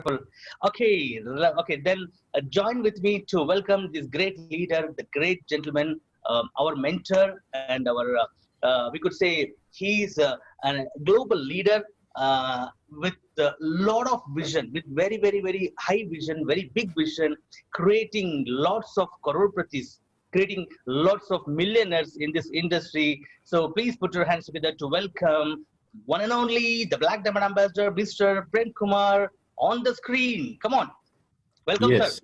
Okay, okay. Then join with me to welcome this great leader, the great gentleman, our mentor, and we could say he's a global leader with a lot of vision, with very high vision, very big vision, creating lots of crororepratis, creating lots of millionaires in this industry. So please put your hands together to welcome one and only the Black Diamond Ambassador, Mr. Prem Kumar, on the screen. Come on. Welcome, sir. Yes.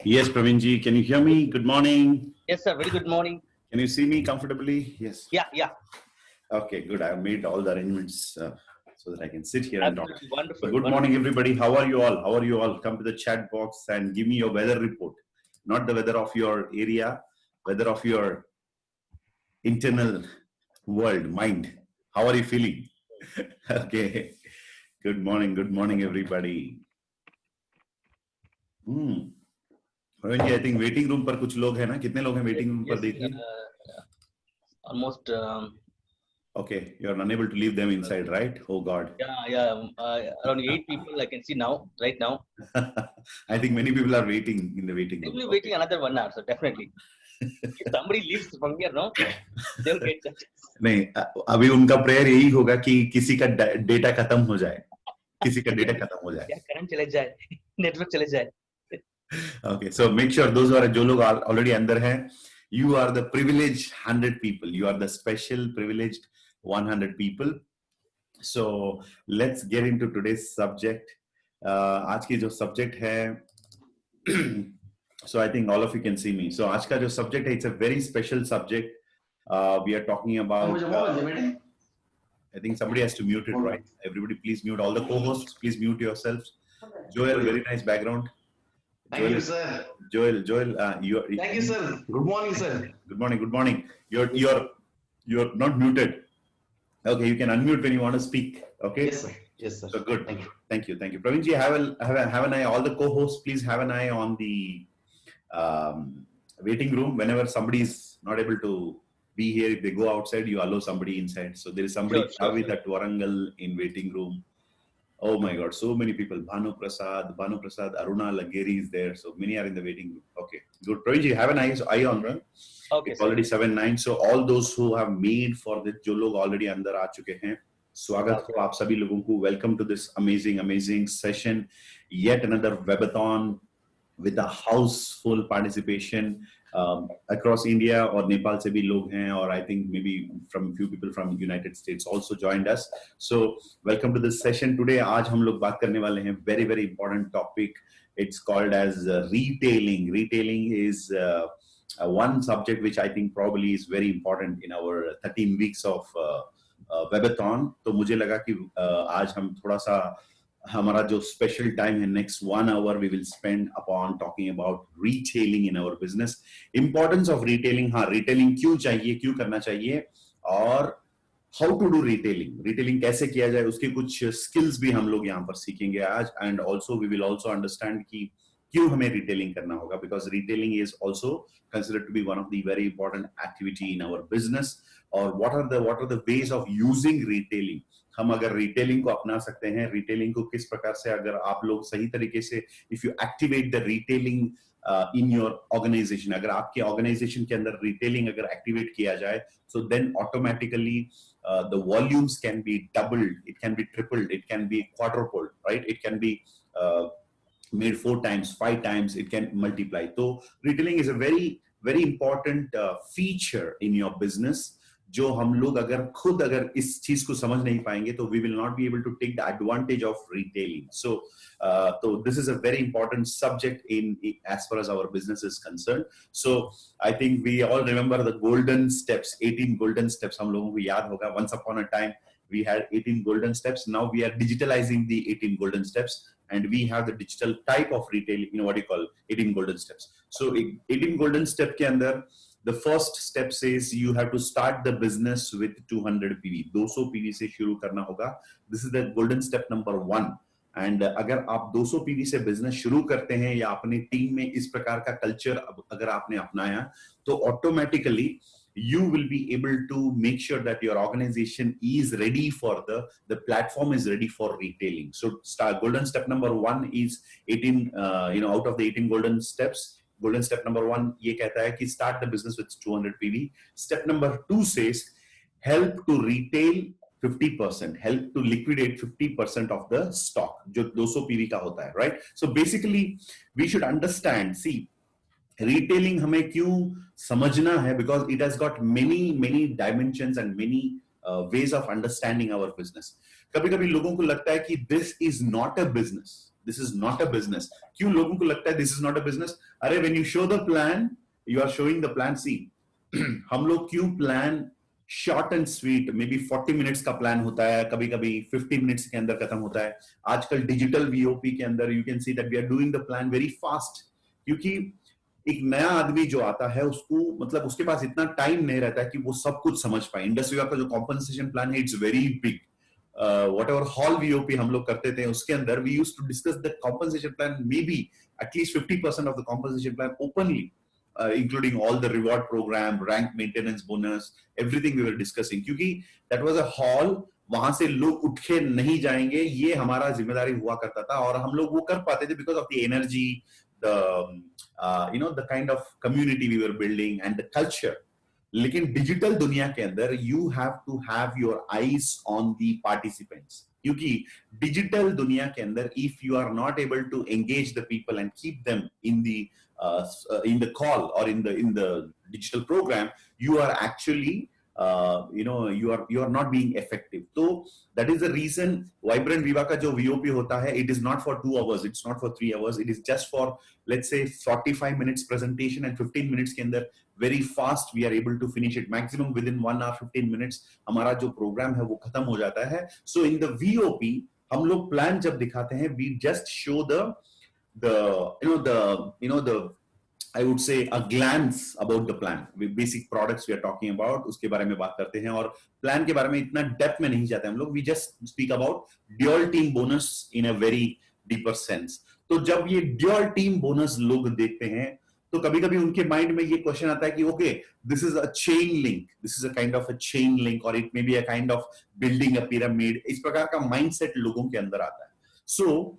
Yes, Pravinji. Can you hear me? Good morning. Yes, sir. Very good morning. Can you see me comfortably? Yes. Yeah. Okay, good. I've made all the arrangements so that I can sit here and talk. Absolutely wonderful. So good morning, everybody. How are you all? How are you all? Come to the chat box and give me your weather report. Not the weather of your area, weather of your internal world, mind. How are you feeling? Okay. Good morning, everybody. I think waiting room पर कुछ लोग हैं ना? कितने लोग हैं waiting room पर देखिए? Almost. Okay, you're unable to leave them inside, right? Oh God. Yeah. Around 8 people I can see now, right now. I think many people are waiting in the waiting room. They will be waiting another 1 hour, so definitely. If somebody leaves from here, no, they'll get that. नहीं, अभी उनका prayer यही होगा कि किसी का data खत्म हो जाए, किसी का डेटा खत्म हो जाए. क्या करंट चले जाए, नेटवर्क चले जाए. Okay, so make sure those are जो लोग already अंदर हैं, you are the privileged 100 people. You are the special privileged 100 people. So let's get into today's subject. आज की जो subject है, so I think all of you can see me. So आज का जो subject है, it's a very special subject. We are talking about. I think somebody has to mute it, right? Everybody, please mute. All the co-hosts, please mute yourselves. Joel, very nice background. Thank you, sir. Joel, Thank you, sir. Good morning, sir. Good morning. You're not muted. Okay, you can unmute when you want to speak. Okay. Yes, sir. So good. Thank you. Thank you. Pravinji, have an eye. All the co-hosts, please have an eye on the waiting room. Whenever somebody is not able to be here, if they go outside, you allow somebody inside. So there is somebody with at Warangal in waiting room. Oh my God, so many people. Bhanu Prasad, Aruna Lageri is there. So many are in the waiting room. Okay, good. Pravinji, have an eye on them. Okay. It's already 7-9. So all those who have made for this, जो लोग already अंदर आ चुके हैं, स्वागत हो आप सभी लोगों को. Welcome to this amazing session. Yet another webathon with a houseful participation across India और नेपाल से भी लोग हैं, और I think maybe from few people from United States also joined us. So welcome to this session today. आज हम लोग बात करने वाले हैं very important topic. It's called as retailing. Retailing is one subject which I think probably is very important in our 13 weeks of webathon. तो मुझे लगा कि आज हम थोड़ा सा हमारा जो special time है, next 1 hour we will spend upon talking about retailing in our business. Importance of retailing. हाँ, retailing क्यों चाहिए, क्यों करना चाहिए, और how to do retailing. Retailing कैसे किया जाए, उसके कुछ skills भी हम लोग यहाँ पर सीखेंगे आज. And also we will also understand कि क्यों हमें retailing करना होगा, because retailing is also considered to be one of the very important activity in our business. और what are the ways of using retailing. हम अगर retailing को अपना सकते हैं, retailing को किस प्रकार से अगर आप लोग सही तरीके से if you activate the retailing in your organization, अगर आपके organization के अंदर retailing अगर activate किया जाए, so then automatically the volumes can be doubled, it can be tripled, it can be quadrupled, right? It can be made 4 times, 5 times, it can multiply. So retailing is a very important feature in your business. जो हम लोग अगर इस चीज को समझ नहीं पाएंगे, तो we will not be able to take the advantage of retailing. So this is a very important subject in as far as our business is concerned. So I think we all remember the golden steps, 18 golden steps. हम लोगों को याद होगा. Once upon a time we had 18 golden steps. Now we are digitalizing the 18 golden steps, and we have the digital type of retailing, what you call 18 golden steps. So 18 golden step के अंदर the first step says you have to start the business with 200 PV. 200 PV से शुरू करना होगा. This is the golden step number 1. And अगर आप 200 PV से business शुरू करते हैं, या अपने टीम में इस प्रकार का culture अगर आपने अपनाया, तो automatically you will be able to make sure that your organization is ready for the platform is ready for retailing. So golden step number 1 is 18 out of the 18 golden steps, golden step number 1 ये कहता है कि start the business with 200 PV. Step number 2 says help to retail 50%, help to liquidate 50% of the stock जो 200 PV का होता है, right? So basically we should understand, see, retailing हमें क्यों समझना है, because it has got many dimensions and many ways of understanding our business. कभी-कभी लोगों को लगता है कि this is not a business, this is not a business. क्यों लोगों को लगता है this is not a business? अरे when you show the plan, you are showing the plan. See, हम लोग क्यों plan short and sweet, may be 40 minutes का प्लान होता है, कभी कभी 50 मिनट्स के अंदर खत्म होता है. आजकल डिजिटल वीओपी के अंदर you can see that we are doing the plan very fast, क्योंकि एक नया आदमी जो आता है उसको मतलब उसके पास इतना टाइम नहीं रहता है कि वो सब कुछ समझ पाए. इंडस्ट्री का जो कॉम्पनसेशन प्लान है it's very big. whatever hall VOP हम लोग करते थे उसके अंदर we used to discuss the compensation plan, maybe at least 50% of the compensation plan openly, including all the reward program, rank maintenance bonus, everything we were discussing, क्योंकि that was a hall, वहां से लोग उठ के नहीं जाएंगे, ये हमारा जिम्मेदारी हुआ करता था और हम लोग वो कर पाते थे because of the energy, the kind of community we were building and the culture. लेकिन डिजिटल दुनिया के अंदर you have to have your eyes on the participants, क्योंकि डिजिटल दुनिया के अंदर if you are not able to engage the people and keep them in the call or in the digital program, you are actually you are not being effective. So that is the reason Vibrant Viva का जो VOP होता है, it is not for 2 hours, it's not for 3 hours, it is just for let's say 45 minutes presentation and 15 minutes के अंदर very fast we are able to finish it. Maximum within 1 hour 15 minutes हमारा जो program है वो खत्म हो जाता है. So in the VOP हम लोग plan जब दिखाते हैं, we just show the I would say a glance about the plan. With basic products we are talking about, उसके बारे में बात करते हैं और plan के बारे में इतना depth में नहीं जाते हम लोग. We just speak about dual team bonus in a very deeper sense. तो जब ये dual team bonus लोग देखते हैं तो कभी-कभी उनके mind में ये question आता है कि okay, this is a chain link, this is a kind of a chain link or it may be a kind of building a pyramid. इस प्रकार का mindset लोगों के अंदर आता है. So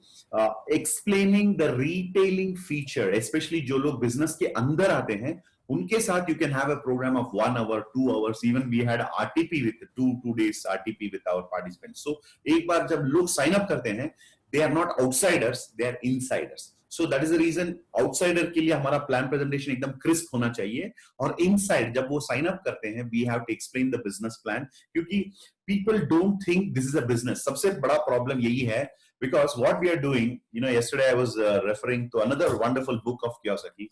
explaining the retailing feature, especially जो लोग business के अंदर आते हैं, उनके साथ you can have a program of 1 hour, 2 hours. Even we had RTP with 2 days RTP with our participants. So एक बार जब लोग sign up करते हैं, they are not outsiders, they are insiders. So that is the reason outsider के लिए हमारा plan presentation एकदम crisp होना चाहिए और inside जब वो sign up करते हैं, we have to explain the business plan, क्योंकि people don't think this is a business. सबसे बड़ा problem यही है. Because what we are doing, yesterday I was referring to another wonderful book of Kiyosaki.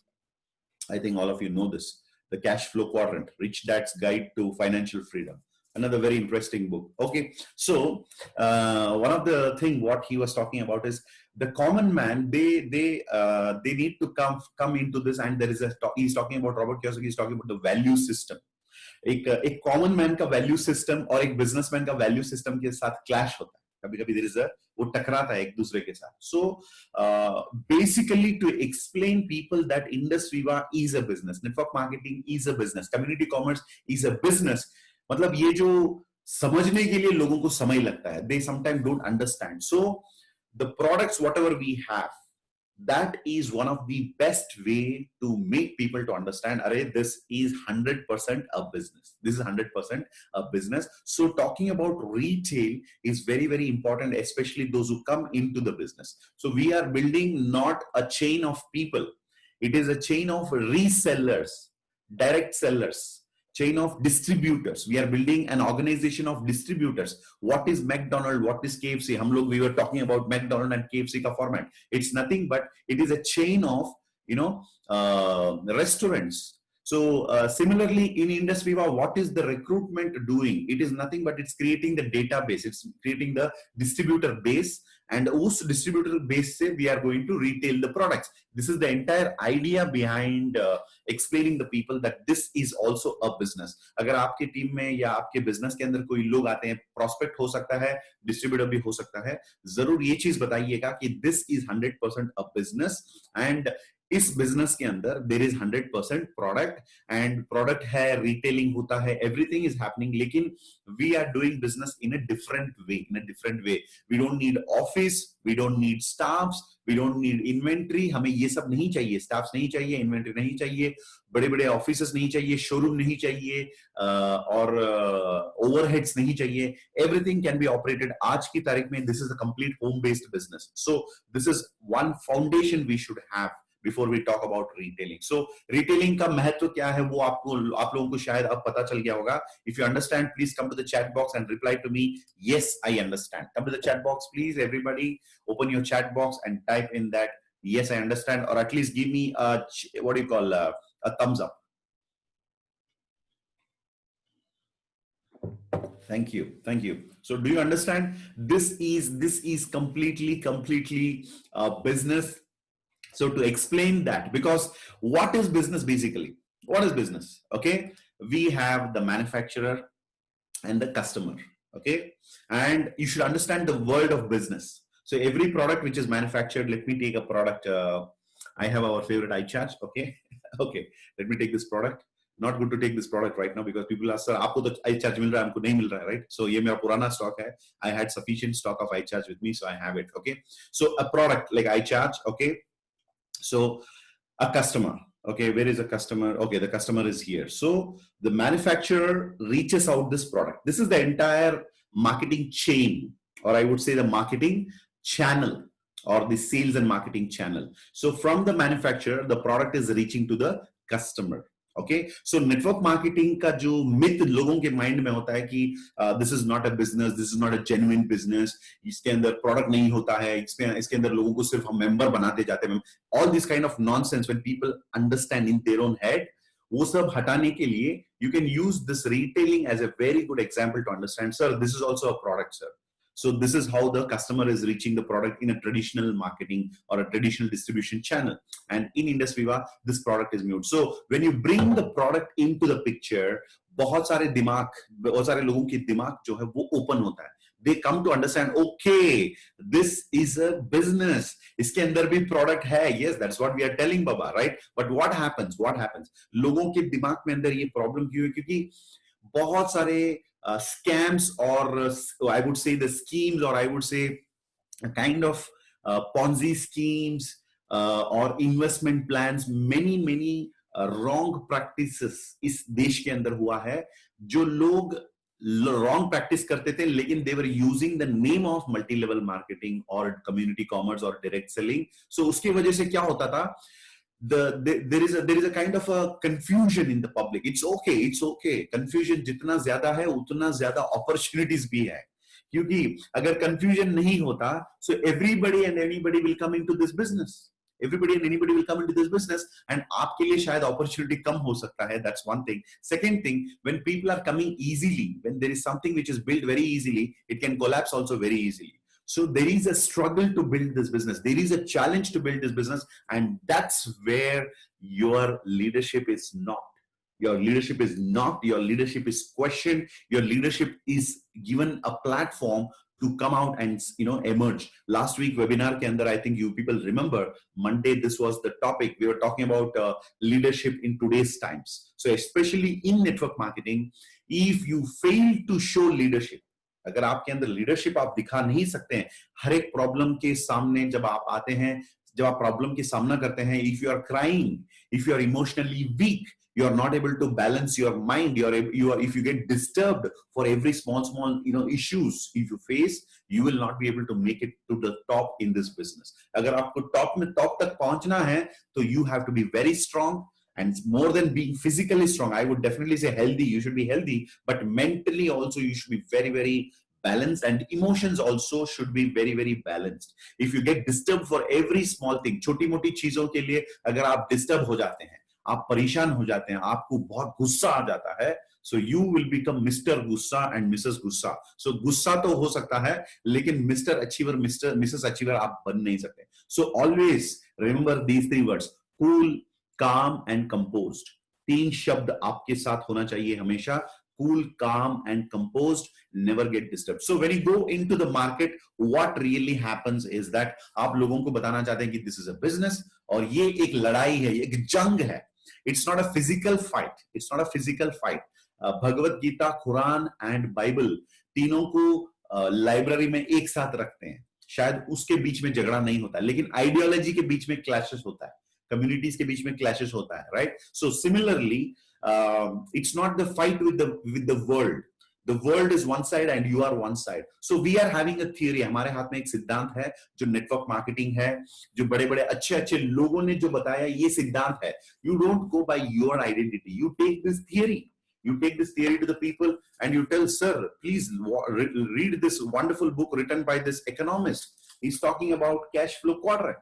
I think all of you know this, The Cash Flow Quadrant, Rich Dad's Guide to Financial Freedom. Another very interesting book. Okay, so one of the thing what he was talking about is the common man. They need to come into this, and there is he's talking about Robert Kiyosaki. He's talking about the value system. एक common man का value system और एक businessman का value system के साथ clash होता है. कभी-कभी there is वो टकराता है एक दूसरे के साथ. So basically to explain people that Indus Viva is a business, network marketing is a business, community commerce is a business. मतलब ये जो समझने के लिए लोगों को समय लगता है, they sometimes don't understand. So the products whatever we have, that is one of the best way to make people to understand, array, this is 100% a business. This is 100% a business. So talking about retail is very, very important, especially those who come into the business. So we are building not a chain of people. It is a chain of resellers, direct sellers, chain of distributors. We are building an organization of distributors. What is McDonald's? What is KFC? We were talking about McDonald's and KFC ka format. It's nothing but it is a chain of restaurants. So similarly in Indus Viva, what is the recruitment doing? It is nothing but it's creating the database. It's creating the distributor base, and उस distributor base से we are going to retail the products. This is the entire idea behind explaining the people that this is also a business. अगर आपके team में या आपके business के अंदर कोई लोग आते हैं, prospect हो सकता है, distributor भी हो सकता है, जरूर ये चीज बताइएगा कि this is 100% a business and इस बिजनेस के अंदर there is 100% product, and product है, रिटेलिंग होता है, एवरीथिंग इज हैपनिंग, लेकिन we are doing business in a different way. We don't need office, we don't need staffs, we don't need inventory, हमें ये सब नहीं चाहिए, स्टाफ्स नहीं चाहिए, इन्वेंट्री नहीं चाहिए, बड़े बड़े ऑफिसेस नहीं चाहिए, शोरूम नहीं चाहिए, और ओवरहेड्स नहीं चाहिए। एवरीथिंग कैन बी ऑपरेटेड आज की तारीख में, this is a complete home based business. So this is one foundation we should have before we talk about retailing. So retailing का महत्व क्या है वो आप लोगों को शायद अब पता चल गया होगा. If you understand, please come to the chat box and reply to me, yes, I understand. Come to the chat box, please. Everybody open your chat box and type in that, yes, I understand, or at least give me a, what do you call, a thumbs up. Thank you. So do you understand? This is completely business. So to explain that, because what is business basically? What is business? Okay, we have the manufacturer and the customer. Okay, and you should understand the world of business. So every product which is manufactured, let me take a product. I have our favorite iCharge. Okay, okay. Let me take this product. Not good to take this product right now because people ask, sir, आपको तो iCharge मिल रहा है, हमको नहीं मिल रहा है, right? So ये मेरा पुराना stock है. I had sufficient stock of iCharge with me, so I have it. Okay, so a product like iCharge. Okay, so a customer. Okay, where is a customer? Okay, the customer is here. So the manufacturer reaches out this product. This is the entire marketing chain, or I would say the marketing channel, or the sales and marketing channel. So from the manufacturer, the product is reaching to the customer. Okay, so network marketing का जो myth लोगों के mind में होता है कि this is not a business, this is not a genuine business, इसके अंदर product नहीं होता है, इसके अंदर लोगों को सिर्फ हम member बनाते जाते हैं, all this kind of nonsense when people understand in their own head, वो सब हटाने के लिए you can use this retailing as a very good example to understand, sir, this is also a product, sir. So this is how the customer is reaching the product in a traditional marketing or a traditional distribution channel. And in Indus Viva, this product is mute. So when you bring the product into the picture, बहुत सारे लोगों की दिमाग जो है वो open होता है. They come to understand, okay, this is a business. इसके अंदर भी product है. Yes, that's what we are telling Baba, right? But what happens? लोगों के दिमाग में अंदर ये problem क्यों है? क्योंकि बहुत सारे scams, or I would say the schemes, or I would say a kind of Ponzi schemes or investment plans, many wrong practices इस देश के अंदर हुआ है. जो लोग wrong practice करते थे, लेकिन they were using the name of multi-level marketing or community commerce or direct selling. So उसकी वजह से क्या होता था? There is a kind of a confusion in the public. It's okay. Confusion जितना ज्यादा है उतना ज्यादा opportunities भी है. क्योंकि अगर confusion नहीं होता, so everybody and anybody will come into this business. Everybody and anybody will come into this business, and आपके लिए शायद opportunity कम हो सकता है. That's one thing. Second thing, when people are coming easily, when there is something which is built very easily, it can collapse also very easily. So there is a struggle to build this business. There is a challenge to build this business, and that's where your leadership is not. Your leadership is not. Your leadership is questioned. Your leadership is given a platform to come out and emerge. Last week webinar ke andar, I think you people remember, Monday this was the topic. We were talking about leadership in today's times. So especially in network marketing, if you fail to show leadership, अगर आपके अंदर leadership आप दिखा नहीं सकते हैं, हर एक problem के सामने जब आप आते हैं, जब आप प्रॉब्लम के सामना करते हैं, if you are crying, if you are emotionally weak, you are not able to balance your mind, if you get disturbed for every small issues if you face, you will not be able to make it to the top in this business. अगर आपको top तक पहुंचना है, तो you have to be very strong. And more than being physically strong, I would definitely say healthy. You should be healthy, but mentally also you should be very balanced, and emotions also should be very balanced. If you get disturbed for every small thing, छोटी मोटी चीजों के लिए अगर आप disturb हो जाते हैं, आप परेशान हो जाते हैं, आपको बहुत गुस्सा आ जाता है, so you will become Mr. Gussa and Mrs. Gussa. So गुस्सा तो हो सकता है, लेकिन Mr. Achiever, Mrs. Achiever आप बन नहीं सकते. So always remember these three words: cool, calm and composed. 3 शब्द आपके साथ होना चाहिए हमेशा. cool, calm, and composed, never get disturbed. So when you go into the market, what really happens is that आप लोगों को बताना चाहते हैं कि this is a business और ये एक लड़ाई है, ये एक जंग है. It's not a physical fight. It's not a physical fight. Bhagavad Gita, Quran and Bible तीनों को लाइब्रेरी में एक साथ रखते हैं. शायद उसके बीच में झगड़ा नहीं होता, लेकिन आइडियोलॉजी के बीच में क्लैशेस होता है, कम्युनिटीज के बीच में क्लैशेस होता है, right? So similarly it's not the fight with the world. The world is one side and you are one side. So we are having a theory. हमारे हाथ में एक सिद्धांत है जो नेटवर्क मार्केटिंग है, जो बड़े बड़े अच्छे अच्छे लोगों ने जो बताया ये सिद्धांत है. You don't go by your identity. You take this theory. You take this theory to the people and you tell, sir, please read this wonderful book written by this economist. He's talking about cash flow quadrant.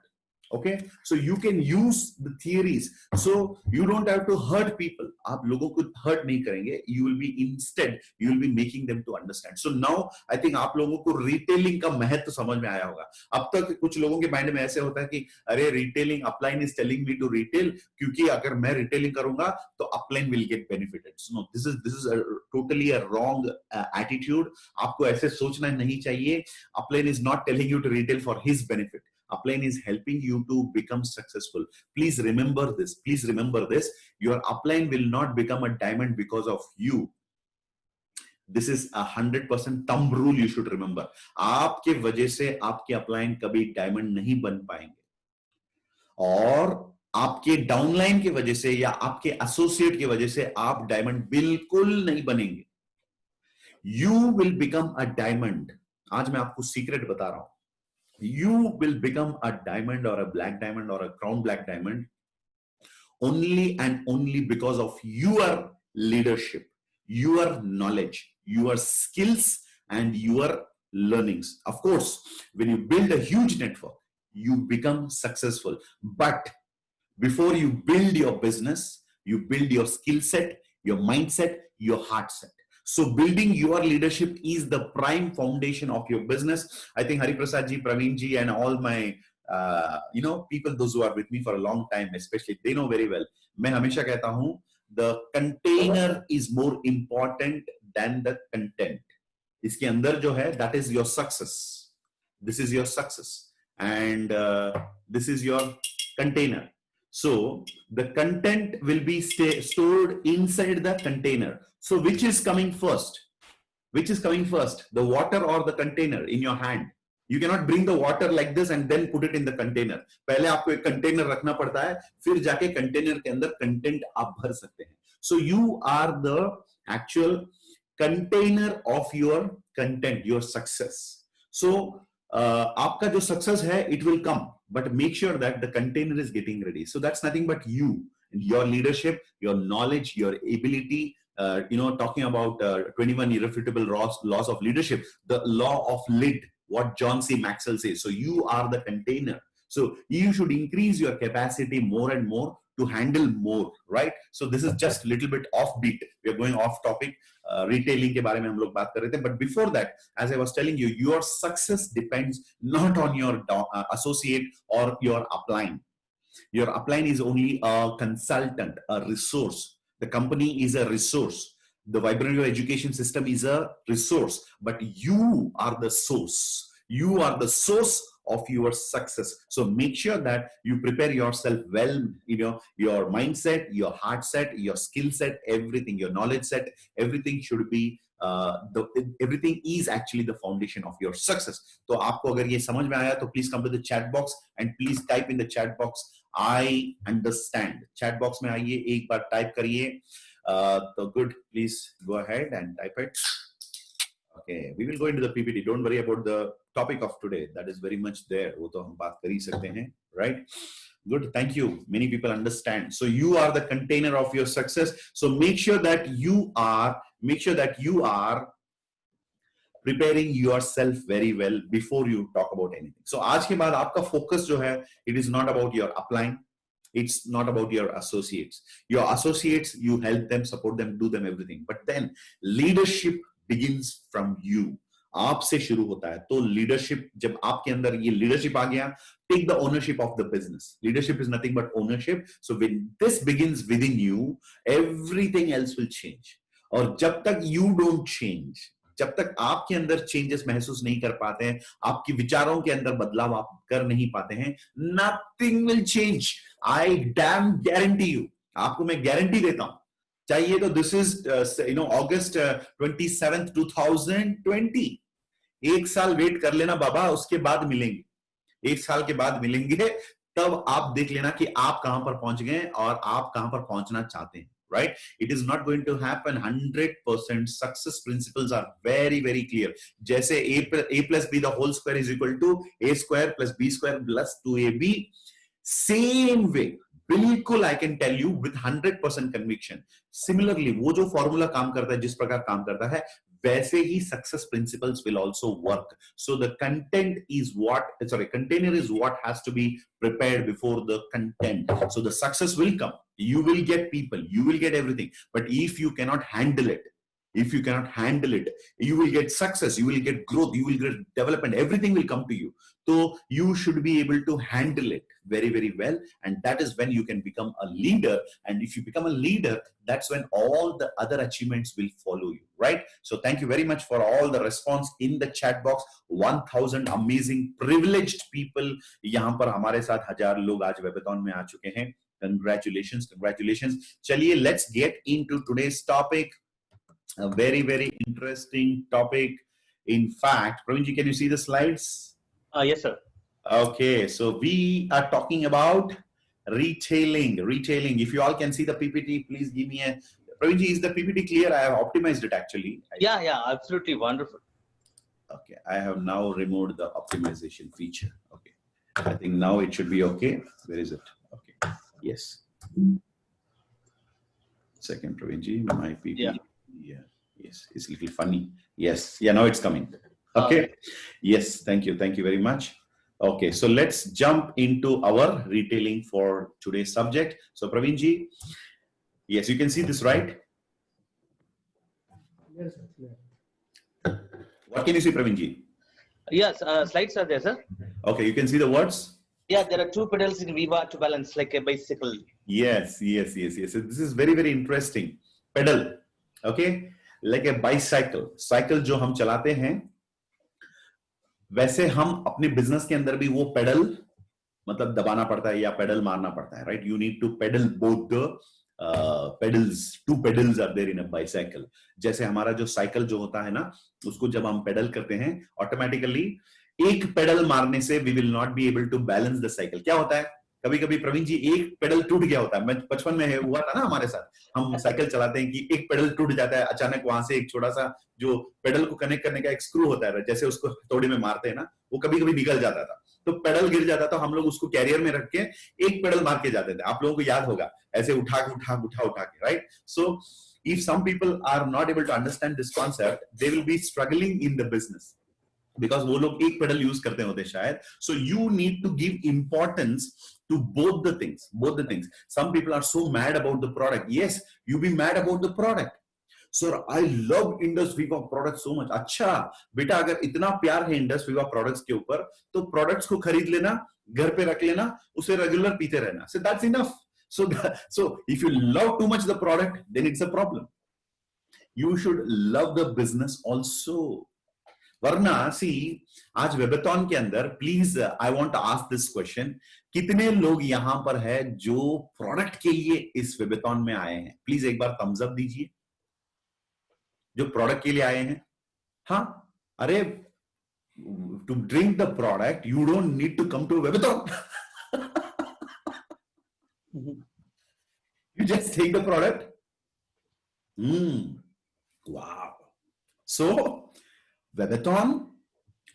Okay, so you can use the theories, so you don't have to hurt people. आप लोगों को hurt नहीं करेंगे. You will be instead, you will be making them to understand. So now I think आप लोगों को retailing का महत्व समझ में आया होगा. अब तक कुछ लोगों के माइंड में ऐसे होता है कि अरे retailing, upline is telling me to retail, क्योंकि अगर मैं retailing करूंगा तो upline will get benefited. So no, this is totally a wrong attitude. आपको ऐसे सोचना नहीं चाहिए. Upline is not telling you to retail for his benefit. Upline is helping you to become successful. Please remember this. Please remember this. Your upline will not become a diamond because of you. This is 100% thumb rule you should remember. आपके वजह से आपके upline कभी diamond नहीं बन पाएंगे, और आपके डाउनलाइन की वजह से या आपके एसोसिएट की वजह से आप डायमंड बिल्कुल नहीं बनेंगे. You will become a diamond. आज मैं आपको सीक्रेट बता रहा हूं. You will become a diamond or a black diamond or a crown black diamond only and only because of your leadership, your knowledge, your skills, and your learnings. Of course, when you build a huge network, you become successful. But before you build your business, you build your skill set, your mindset, your heart set. So building your leadership is the prime foundation of your business. I think Hari Prasad ji, Praveen ji, and all my people, those who are with me for a long time, especially, they know very well. मैं हमेशा कहता हूँ, the container is more important than the content. इसके अंदर जो है, that is your success. This is your success, and this is your container. So the content will be stored inside the container. So which is coming first? Which is coming first? The water or the container in your hand? You cannot bring the water like this and then put it in the container. पहले आपको एक container रखना पड़ता है, फिर जाके container के अंदर content आप भर सकते हैं. So you are the actual container of your content, your success. So आपका जो success है, it will come. But make sure that the container is getting ready. So that's nothing but you, your leadership, your knowledge, your ability. Talking about 21 irrefutable laws of leadership, the law of lid, what John C. Maxwell says. So you are the container. So you should increase your capacity more and more to handle more, right? So this is just a little bit offbeat. We are going off topic. Retailing के बारे में हम लोग बात कर रहे थे. But before that, as I was telling you, your success depends not on your associate or your upline. Your upline is only a consultant, a resource. The company is a resource. The Vibrant Education System is a resource. But you are the source. You are the source of your success. So make sure that you prepare yourself well, your mindset, your heart set, your skill set, everything, your knowledge set, everything should be everything is actually the foundation of your success. तो आपको अगर ये समझ में आया तो please come to the chat box and please type in the chat box, I understand. Chat box में आइए, एक बार type करिए. So good, please go ahead and type it. Okay, we will go into the PPT. Don't worry about the topic of today. That is very much there. वो तो हम बात कर ही सकते हैं, right? Good, thank you. Many people understand. So you are the container of your success. So make sure that you are preparing yourself very well before you talk about anything. So आज के बाद आपका focus जो है, it is not about your upline. It's not about your associates. Your associates, you help them, support them, do them everything. But then leadership begins from you. आपसे शुरू होता है. तो लीडरशिप, जब आपके अंदर ये लीडरशिप आ गया, take the ownership of the business. Leadership is nothing but ownership. So when this begins within you, everything else will change. और जब तक यू डोंट चेंज, जब तक आपके अंदर चेंजेस महसूस नहीं कर पाते हैं, आपके विचारों के अंदर बदलाव आप कर नहीं पाते हैं, nothing will change. I dam guarantee you, आपको मैं गारंटी देता हूं। चाहिए तो दिस इज अगस्त 27, 2020, एक साल वेट कर लेना बाबा, उसके बाद मिलेंगे, एक साल के बाद मिलेंगे, तब आप देख लेना कि आप कहां पर पहुंच गए और आप कहां पर पहुंचना चाहते हैं, right? It is not going to happen 100%. Success principles are very, very clear. जैसे a plus b the whole square is equal to a square plus b square plus 2ab. Same way, बिल्कुल I can tell you with 100% conviction. Similarly, वो जो formula काम करता है, जिस प्रकार काम करता है, वैसे ही success principles will also work. So the container is what has to be prepared before the content. So the success will come. You will get people, you will get everything. But if you cannot handle it, you will get success, you will get growth, you will get development, everything will come to you. So you should be able to handle it very, very well. And that is when you can become a leader. And if you become a leader, that's when all the other achievements will follow you, right? So thank you very much for all the response in the chat box. 1000 amazing privileged people. यहाँ पर हमारे साथ 1000 लोग आज वेबथॉन में आ चुके हैं. Congratulations. चलिए, let's get into today's topic. A very, very interesting topic. In fact, Pravinji, can you see the slides? Yes, sir. Okay, so we are talking about retailing. If you all can see the PPT, please give me a... Pravinji, is the PPT clear? I have optimized it actually. Yeah, absolutely wonderful. Okay, I have now removed the optimization feature. Okay, I think now it should be okay. Where is it? Okay, yes. Second, Pravinji, my PPT. Yeah, yes, it's a little funny. Yes, yeah, now it's coming. Okay, yes, thank you very much. Okay, so let's jump into our retailing for today's subject. So Pravinji, yes, you can see this, right? Yes, sir. What can you see, Pravinji? Yes, slides are there, sir. Okay, you can see the words? Yeah, there are 2 pedals in Viva to balance, like a bicycle. Yes. So this is very, very interesting. Pedal, okay, like a bicycle. Cycle जो हम चलाते हैं, वैसे हम अपने business के अंदर भी वो पेडल मतलब दबाना पड़ता है या पेडल मारना पड़ता है, right? You need to pedal both the pedals. 2 pedals are there in a bicycle. जैसे हमारा जो साइकिल जो होता है ना, उसको जब हम पेडल करते हैं, ऑटोमेटिकली एक पेडल मारने से we will not be able to balance the cycle. क्या होता है, कभी कभी प्रवीण जी एक पेडल टूट गया होता है. मैं बचपन में हुआ था ना हमारे साथ, हम साइकिल चलाते हैं कि एक पेडल टूट जाता है, अचानक वहां से एक छोटा सा जो पेडल को कनेक्ट करने का एक स्क्रू होता है, जैसे उसको हथौड़े में मारते हैं ना, वो कभी कभी निकल जाता था, तो पेडल गिर जाता था. हम लोग उसको कैरियर में रख के एक पेडल मार के जाते थे. आप लोगों को याद होगा, ऐसे उठा के, right? So if some people are not able to understand this concept, they will be struggling in the business because वो लोग एक पेडल यूज करते होते शायद. So you need to give importance to both the things. Some people are so mad about the product. Yes, you be mad about the product. Sir, I love Indus Viva products so much. अच्छा बेटा, अगर इतना प्यार है Indus Viva products के ऊपर, तो products को खरीद लेना, घर पे रख लेना, उसे रेगुलर पीते रहना. So that's enough. So if you love too much the product, then it's a problem. You should love the business also. वरना सी आज वेबथॉन के अंदर, please I want to ask this question, कितने लोग यहां पर है जो प्रोडक्ट के लिए इस वेबथॉन में आए हैं? प्लीज एक बार थम्स अप दीजिए जो प्रोडक्ट के लिए आए हैं. हाँ, अरे to drink the product you don't need to come to Webthon. You just take the product. Wow. So, Webthon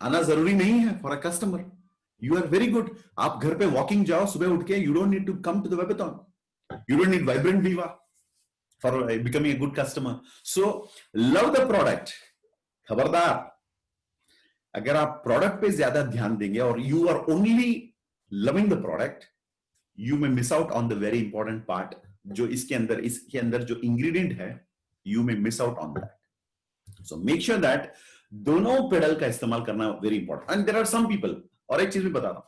आना जरूरी नहीं है for a customer. You are very good. आप घर पे वॉकिंग जाओ सुबह उठ के. You don't need to come to the Webthon. You don't need vibrant viva for becoming a good customer. So love the product. खबरदार, अगर आप प्रोडक्ट पे ज्यादा ध्यान देंगे और you are only loving the product, you may miss out on the very important part. जो इसके अंदर जो इंग्रेडिएंट है, you may miss out on that. So make sure that दोनों पेडल का इस्तेमाल करना very important. And there are some people, और एक चीज भी बता रहा हूं,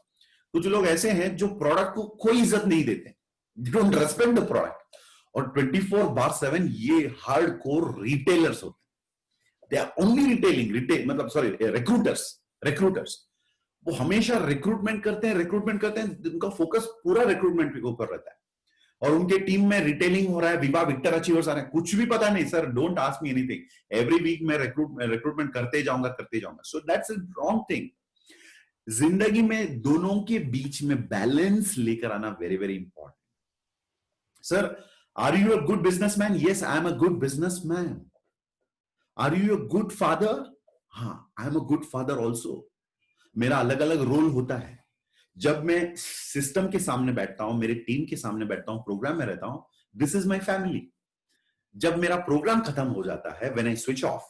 कुछ लोग ऐसे हैं जो प्रोडक्ट को कोई इज्जत नहीं देते. They don't respect the product. और 24/7 ये हार्ड कोर रिटेलर्स होते हैं। दे आर ओनली रिटेलिंग, मतलब सॉरी, रिक्रूटर्स वो हमेशा रिक्रूटमेंट करते हैं, उनका फोकस पूरा रिक्रूटमेंट के ऊपर रहता है। और उनके टीम में रिटेलिंग हो रहा है, विवा विक्टर अचीवर्स आ रहे हैं, कुछ भी पता नहीं sir, don't ask me anything, every week मैं रिक्रूटमेंट करते जाऊंगा। So that's a wrong thing. जिंदगी में दोनों के बीच में बैलेंस लेकर आना very very important. Sir, are you a good businessman? Yes, I am a good businessman. Are you a good father? हाँ, I am a good father also. मेरा अलग अलग रोल होता है। जब मैं सिस्टम के सामने बैठता हूं, मेरे टीम के सामने बैठता हूं, प्रोग्राम में रहता हूं, दिस इज माई फैमिली। जब मेरा प्रोग्राम खत्म हो जाता है, when I switch off,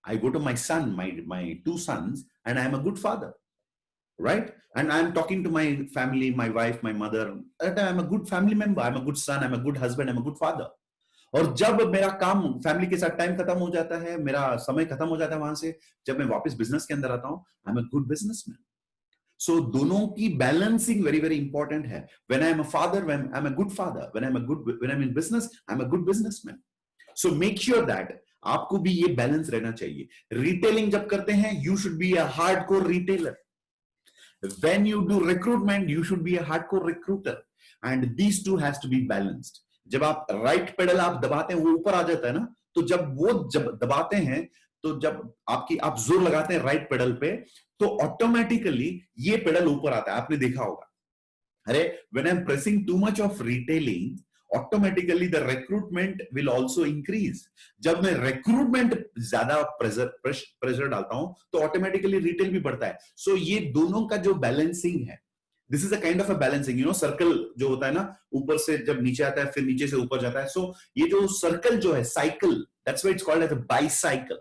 I go to my son, my 2 sons, and I am a good father, right? And I'm talking to my family, my wife, my mother, that I'm a good family member, I'm a good son, I'm a good husband, I'm a good father. और जब मेरा काम, family के साथ time खत्म हो जाता है, मेरा समय खत्म हो जाता है वहां से, जब मैं वापस बिजनेस के अंदर आता हूं, I am a good businessman. So दोनों की बैलेंसिंग वेरी वेरी इंपॉर्टेंट है। When I am a father, when I am a good father, when I am in business, I am a good businessman. So make sure that आपको भी ये balance रहना चाहिए। Retailing जब करते हैं, you should be a hardcore retailer. When you do recruitment, you should be a hardcore recruiter, and these two has to be balanced. जब आप राइट पेडल आप दबाते हैं, वो ऊपर आ जाता है ना, तो जब दबाते हैं, तो जब आप जोर लगाते हैं राइट पेडल पे, तो ऑटोमेटिकली ये पेडल ऊपर आता है। आपने देखा होगा, अरे when I'm pressing too much of retailing, automatically the recruitment will also increase. जब मैं recruitment ज्यादा प्रेशर डालता हूं, तो ऑटोमेटिकली रिटेल भी बढ़ता है। सो ये दोनों का जो बैलेंसिंग है, this is a kind of a balancing, you know, circle जो होता है ना, ऊपर से जब नीचे आता है, फिर नीचे से ऊपर जाता है। सो ये जो सर्कल जो है, cycle, that's why it's called as a bicycle.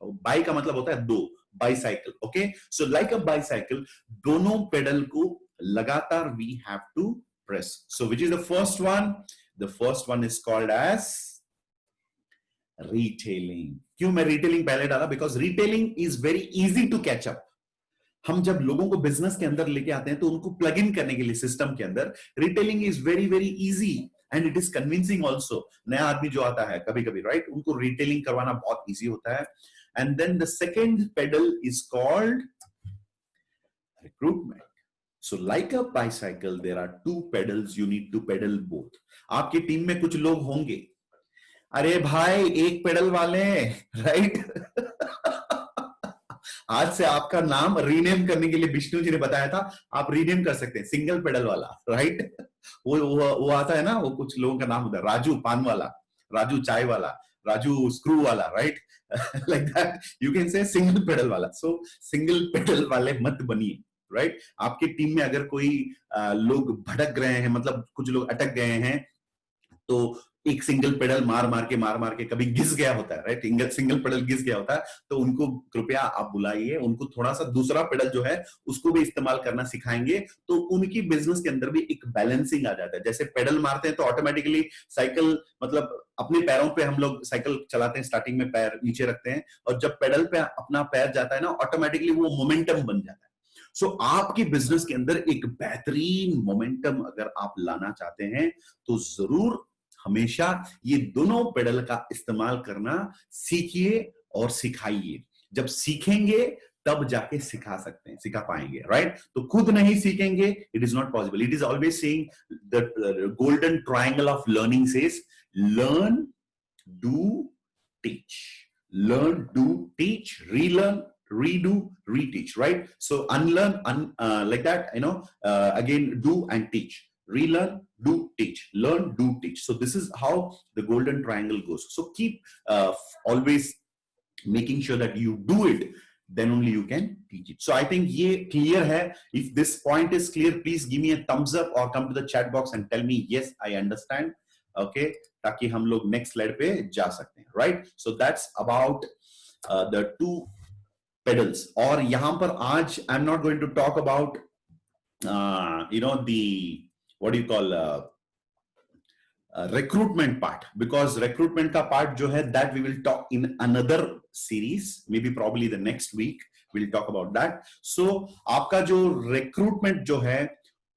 Bi का मतलब होता है दो, bicycle. Okay, so like a bicycle, दोनों पेडल को लगातार we have to press. So which is the first one? The first one is called as retailing. क्यों मैं retailing पहले डाला? Because retailing is very easy to catch up. हम जब लोगों को बिजनेस के अंदर लेके आते हैं, तो उनको प्लग इन करने के लिए सिस्टम के अंदर, retailing is very very easy and it is convincing also. नया आदमी जो आता है कभी कभी, राइट, उनको रिटेलिंग करवाना बहुत इजी होता है। And then the second pedal is called recruitment. So like a bicycle, there are two pedals, you need to pedal both. आपकी टीम में कुछ लोग होंगे, अरे भाई एक पेडल वाले, राइट? आज से आपका नाम रीनेम करने के लिए विष्णु जी ने बताया था, आप रीनेम कर सकते हैं, सिंगल पेडल वाला, राइट? वो आता है ना, वो कुछ लोगों का नाम होता है, राजू पान वाला, राजू चाय वाला, राजू स्क्रू वाला, right? Like that you can say single pedal वाला। सो सिंगल पेडल वाले मत बनिए, राइट? आपकी टीम में अगर कोई लोग भटक रहे हैं, मतलब कुछ लोग अटक गए हैं, तो एक सिंगल पेडल मार मार के कभी घिस गया होता है, राइट? सिंगल पेडल घिस गया होता है, तो उनको कृपया आप बुलाइए, उनको थोड़ा सा दूसरा पेडल जो है उसको भी इस्तेमाल करना सिखाएंगे, तो उनकी बिजनेस के अंदर भी एक बैलेंसिंग आ जाता है। जैसे पेडल मारते हैं तो ऑटोमेटिकली साइकिल, मतलब अपने पैरों पे हम लोग साइकिल चलाते हैं, स्टार्टिंग में पैर नीचे रखते हैं, और जब पेडल पे अपना पैर जाता है ना, ऑटोमेटिकली वो मोमेंटम बन जाता है। सो आपके बिजनेस के अंदर एक बेहतरीन मोमेंटम अगर आप लाना चाहते हैं, तो जरूर हमेशा ये दोनों पेडल का इस्तेमाल करना सीखिए और सिखाइए। जब सीखेंगे तब जाके सिखा पाएंगे, राइट? तो खुद नहीं सीखेंगे, it is not possible. It is always saying the golden triangle of learning says learn, do, teach. Learn, do, teach, relearn, redo, reteach, right? So unlearn, like that, you know, again, do and teach. Relearn, do, teach. Learn, do, teach. So this is how the golden triangle goes. So keep always making sure that you do it, then only you can teach it. So I think ye clear hai. If this point is clear, please give me a thumbs up or come to the chat box and tell me yes, I understand. Okay, ताकि हम लोग next slide पे जा सकते हैं, right? So that's about the two pedals. और यहां पर आज I am not going to talk about you know the what do you call recruitment part, because recruitment का part जो है that we will talk in another series, maybe probably the next week we'll talk about that. So आपका जो recruitment जो है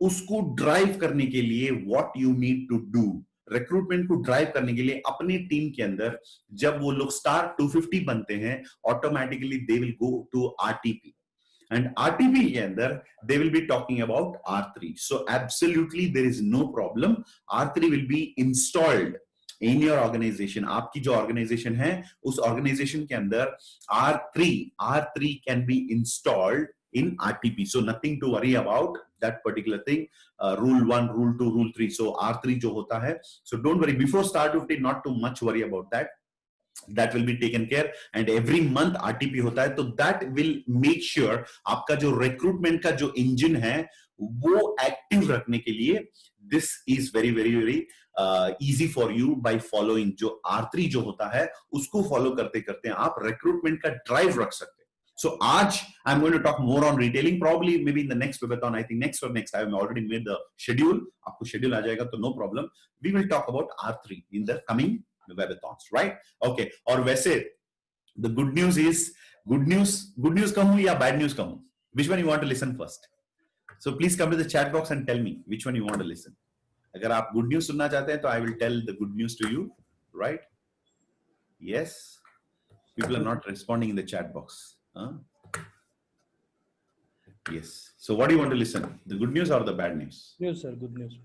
उसको drive करने के लिए what you need to do, recruitment को ड्राइव करने के लिए अपने टीम के अंदर जब वो लोग स्टार 250 बनते हैं, automatically they will go to RTP, and RTP के अंदर they will be talking about R3. So absolutely there is no problem. R3 will be installed in your organization. आपकी जो organization है उस organization के अंदर R3 can be installed in RTP. So nothing to worry about that particular thing. Rule 1, Rule 2, Rule 3. So R3 जो होता है. So don't worry. Before start of day, not too much worry about that. That will be taken care, and every month RTP होता है, तो that will make sure आपका जो recruitment का जो engine है वो active रखने के लिए this is very very very easy for you by following जो R3 जो होता है उसको follow करते करते आप recruitment का drive रख सकते हैं. So आज I'm going to talk more on retailing, probably maybe in the next webinar. I think next I have already made the schedule. आपको schedule आ जाएगा तो no problem. We will talk about R3 in the coming webathons, right? Okay. और वैसे the good news is good news कहूँ या bad news कहूँ? Which one you want to listen first? So please come to the chat box and tell me which one you want to listen. अगर आप good news सुनना चाहते हैं तो I will tell the good news to you, right? Yes. People are not responding in the chat box. Huh? Yes. So what do you want to listen? The good news or the bad news? News, sir. Good news.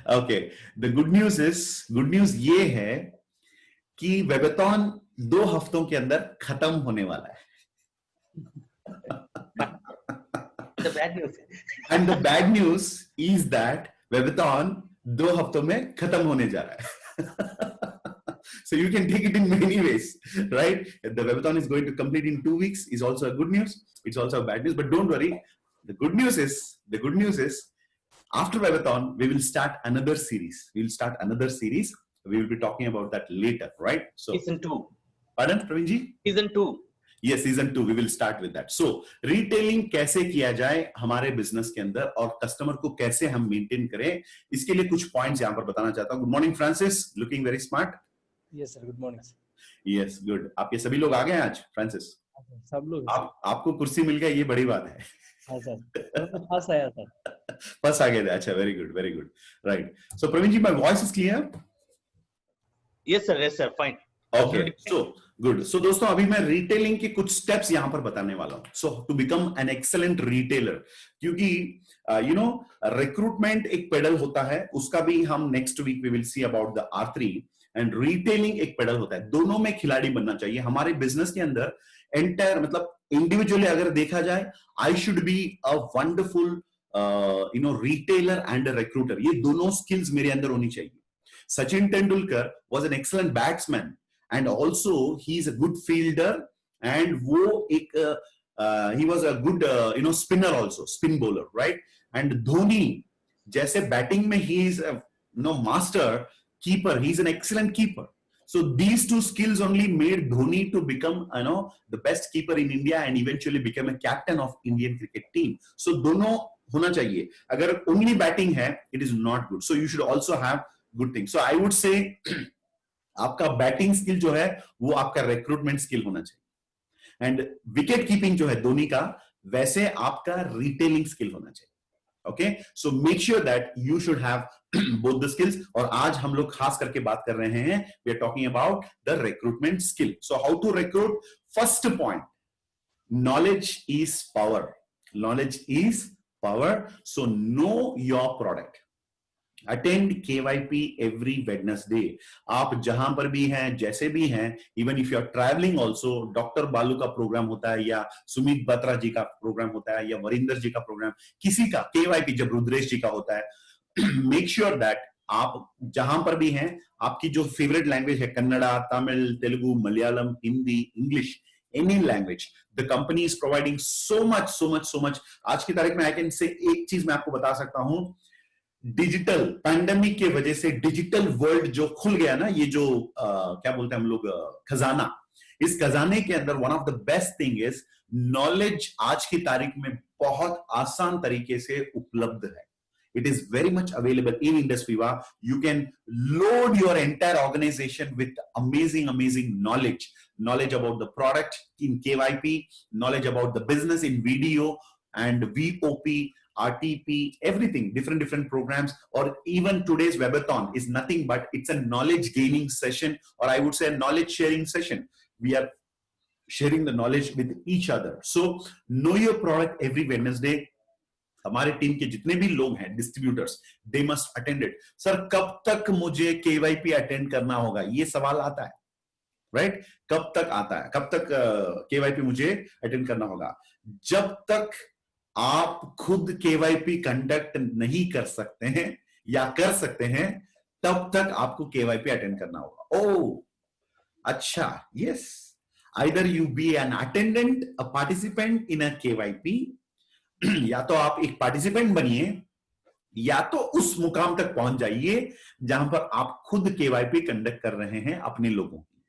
Okay. The good news ये है कि वेबेथॉन 2 हफ्तों के अंदर खत्म होने वाला है. The bad news. And the bad news is that वेबेथॉन 2 हफ्तों में खत्म होने जा रहा है. So you can take it in many ways, right? The webathon is going to complete in 2 weeks is also a good news. It's also a bad news, but don't worry. The good news is after webathon we will start another series. We will be talking about that later, right? So Season 2. Pardon, Praveen ji? Season 2. Yes, season 2 we will start with that. So retailing कैसे किया जाए हमारे business के अंदर और customer को कैसे हम मेंटेन करें, इसके लिए कुछ पॉइंट्स यहाँ पर बताना चाहता हूँ. Good morning Francis, looking very smart. Yes, sir. Good morning. Yes good. आप ये सभी लोग आ गए हैं आज फ्रांसिस? सब लोग. आपको कुर्सी मिल गया, ये बड़ी बात है. हाँ सर. फर्स्ट आया सर. फर्स्ट आ गए थे. अच्छा, very good. Right. So Praveen ji, my voice is clear? Yes sir, fine. Okay, so good. So दोस्तों अभी मैं रिटेलिंग के कुछ स्टेप्स यहाँ पर बताने वाला हूँ. So to become an excellent retailer, क्योंकि you know recruitment एक पेडल होता है, उसका भी हम next week we will see about the R3, and retailing एक पेडल होता है. दोनों में खिलाड़ी बनना चाहिए. हमारे बिजनेस के अंदर एंटायर मतलब इंडिविजुअली अगर देखा जाए, I should be a wonderful retailer and a recruiter. ये दोनों स्किल्स मेरे अंदर होनी चाहिए. Sachin Tendulkar was an excellent batsman and also he's a good fielder and he was a good spinner also, spin bowler, right? And Dhoni जैसे batting में he is a master keeper, he's an excellent keeper. So these two skills only made Dhoni to become the best keeper in India and eventually become a captain of Indian cricket team. So दोनों होना चाहिए. अगर only batting है, it is not good. So you should also have good thing. So I would say आपका batting skill जो है वो आपका रिक्रूटमेंट स्किल होना चाहिए, एंड विकेट कीपिंग जो है धोनी का, वैसे आपका रिटेलिंग स्किल होना चाहिए. Okay, so make sure that you should have both the skills. और आज हम लोग खास करके बात कर रहे हैं, we are talking about the recruitment skill. So how to recruit. First point, knowledge is power. Knowledge is power. So know your product. Attend KYP every Wednesday. आप जहां पर भी हैं, जैसे भी हैं, even if you are travelling also, doctor Balu का programme होता है या सुमित बत्रा जी का प्रोग्राम होता है या वरिंदर जी का प्रोग्राम, किसी का KYP जब रुद्रेश जी का होता है, मेक श्योर दैट आप जहां पर भी हैं, आपकी जो फेवरेट लैंग्वेज है, Kannada, Tamil, Telugu, Malayalam, Hindi, English, any language, the company is providing so much. आज की तारीख में आई कैन से एक चीज मैं आपको बता सकता हूं, डिजिटल पैंडेमिक के वजह से डिजिटल वर्ल्ड जो खुल गया ना, ये जो क्या बोलते हैं हम लोग, खजाना, इस खजाने के अंदर one of the best thing is knowledge आज की तारीख में बहुत आसान तरीके से उपलब्ध है. It is very much available in IndusViva. You can load your entire organization with amazing knowledge about the product in KYP, knowledge about the business in video and VOP. RTP, everything, different programs, or even today's webathon is nothing but it's a knowledge gaining session, or I would say a knowledge sharing session. We are sharing the knowledge with each other. So know your product every Wednesday. हमारे team के जितने भी लोग हैं distributors, they must attend it. Sir कब तक मुझे KYP attend करना होगा, ये सवाल आता है, राइट? कब तक आता है, कब तक KYP मुझे अटेंड करना होगा? जब तक आप खुद KYP कंडक्ट नहीं कर सकते हैं या कर सकते हैं, तब तक आपको KYP अटेंड करना होगा. ओह अच्छा, yes. Either you be an attendant, a participant in a KYP, या तो आप एक पार्टिसिपेंट बनिए, या तो उस मुकाम तक पहुंच जाइए जहां पर आप खुद KYP कंडक्ट कर रहे हैं अपने लोगों की.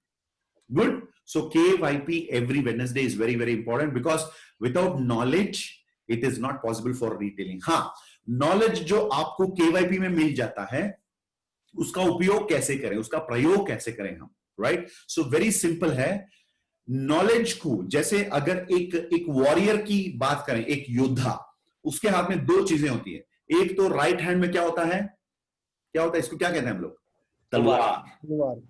Good. So KYP every Wednesday is very very important because without knowledge it is not possible for retailing. हाँ, नॉलेज जो आपको KYP में मिल जाता है, उसका उपयोग कैसे करें, उसका प्रयोग कैसे करें हम, राइट? सो वेरी सिंपल है. नॉलेज को, जैसे अगर एक वॉरियर की बात करें, एक योद्धा, उसके हाथ में दो चीजें होती है. एक तो राइट हैंड में क्या होता है, इसको क्या कहते हैं हम लोग? तलवार.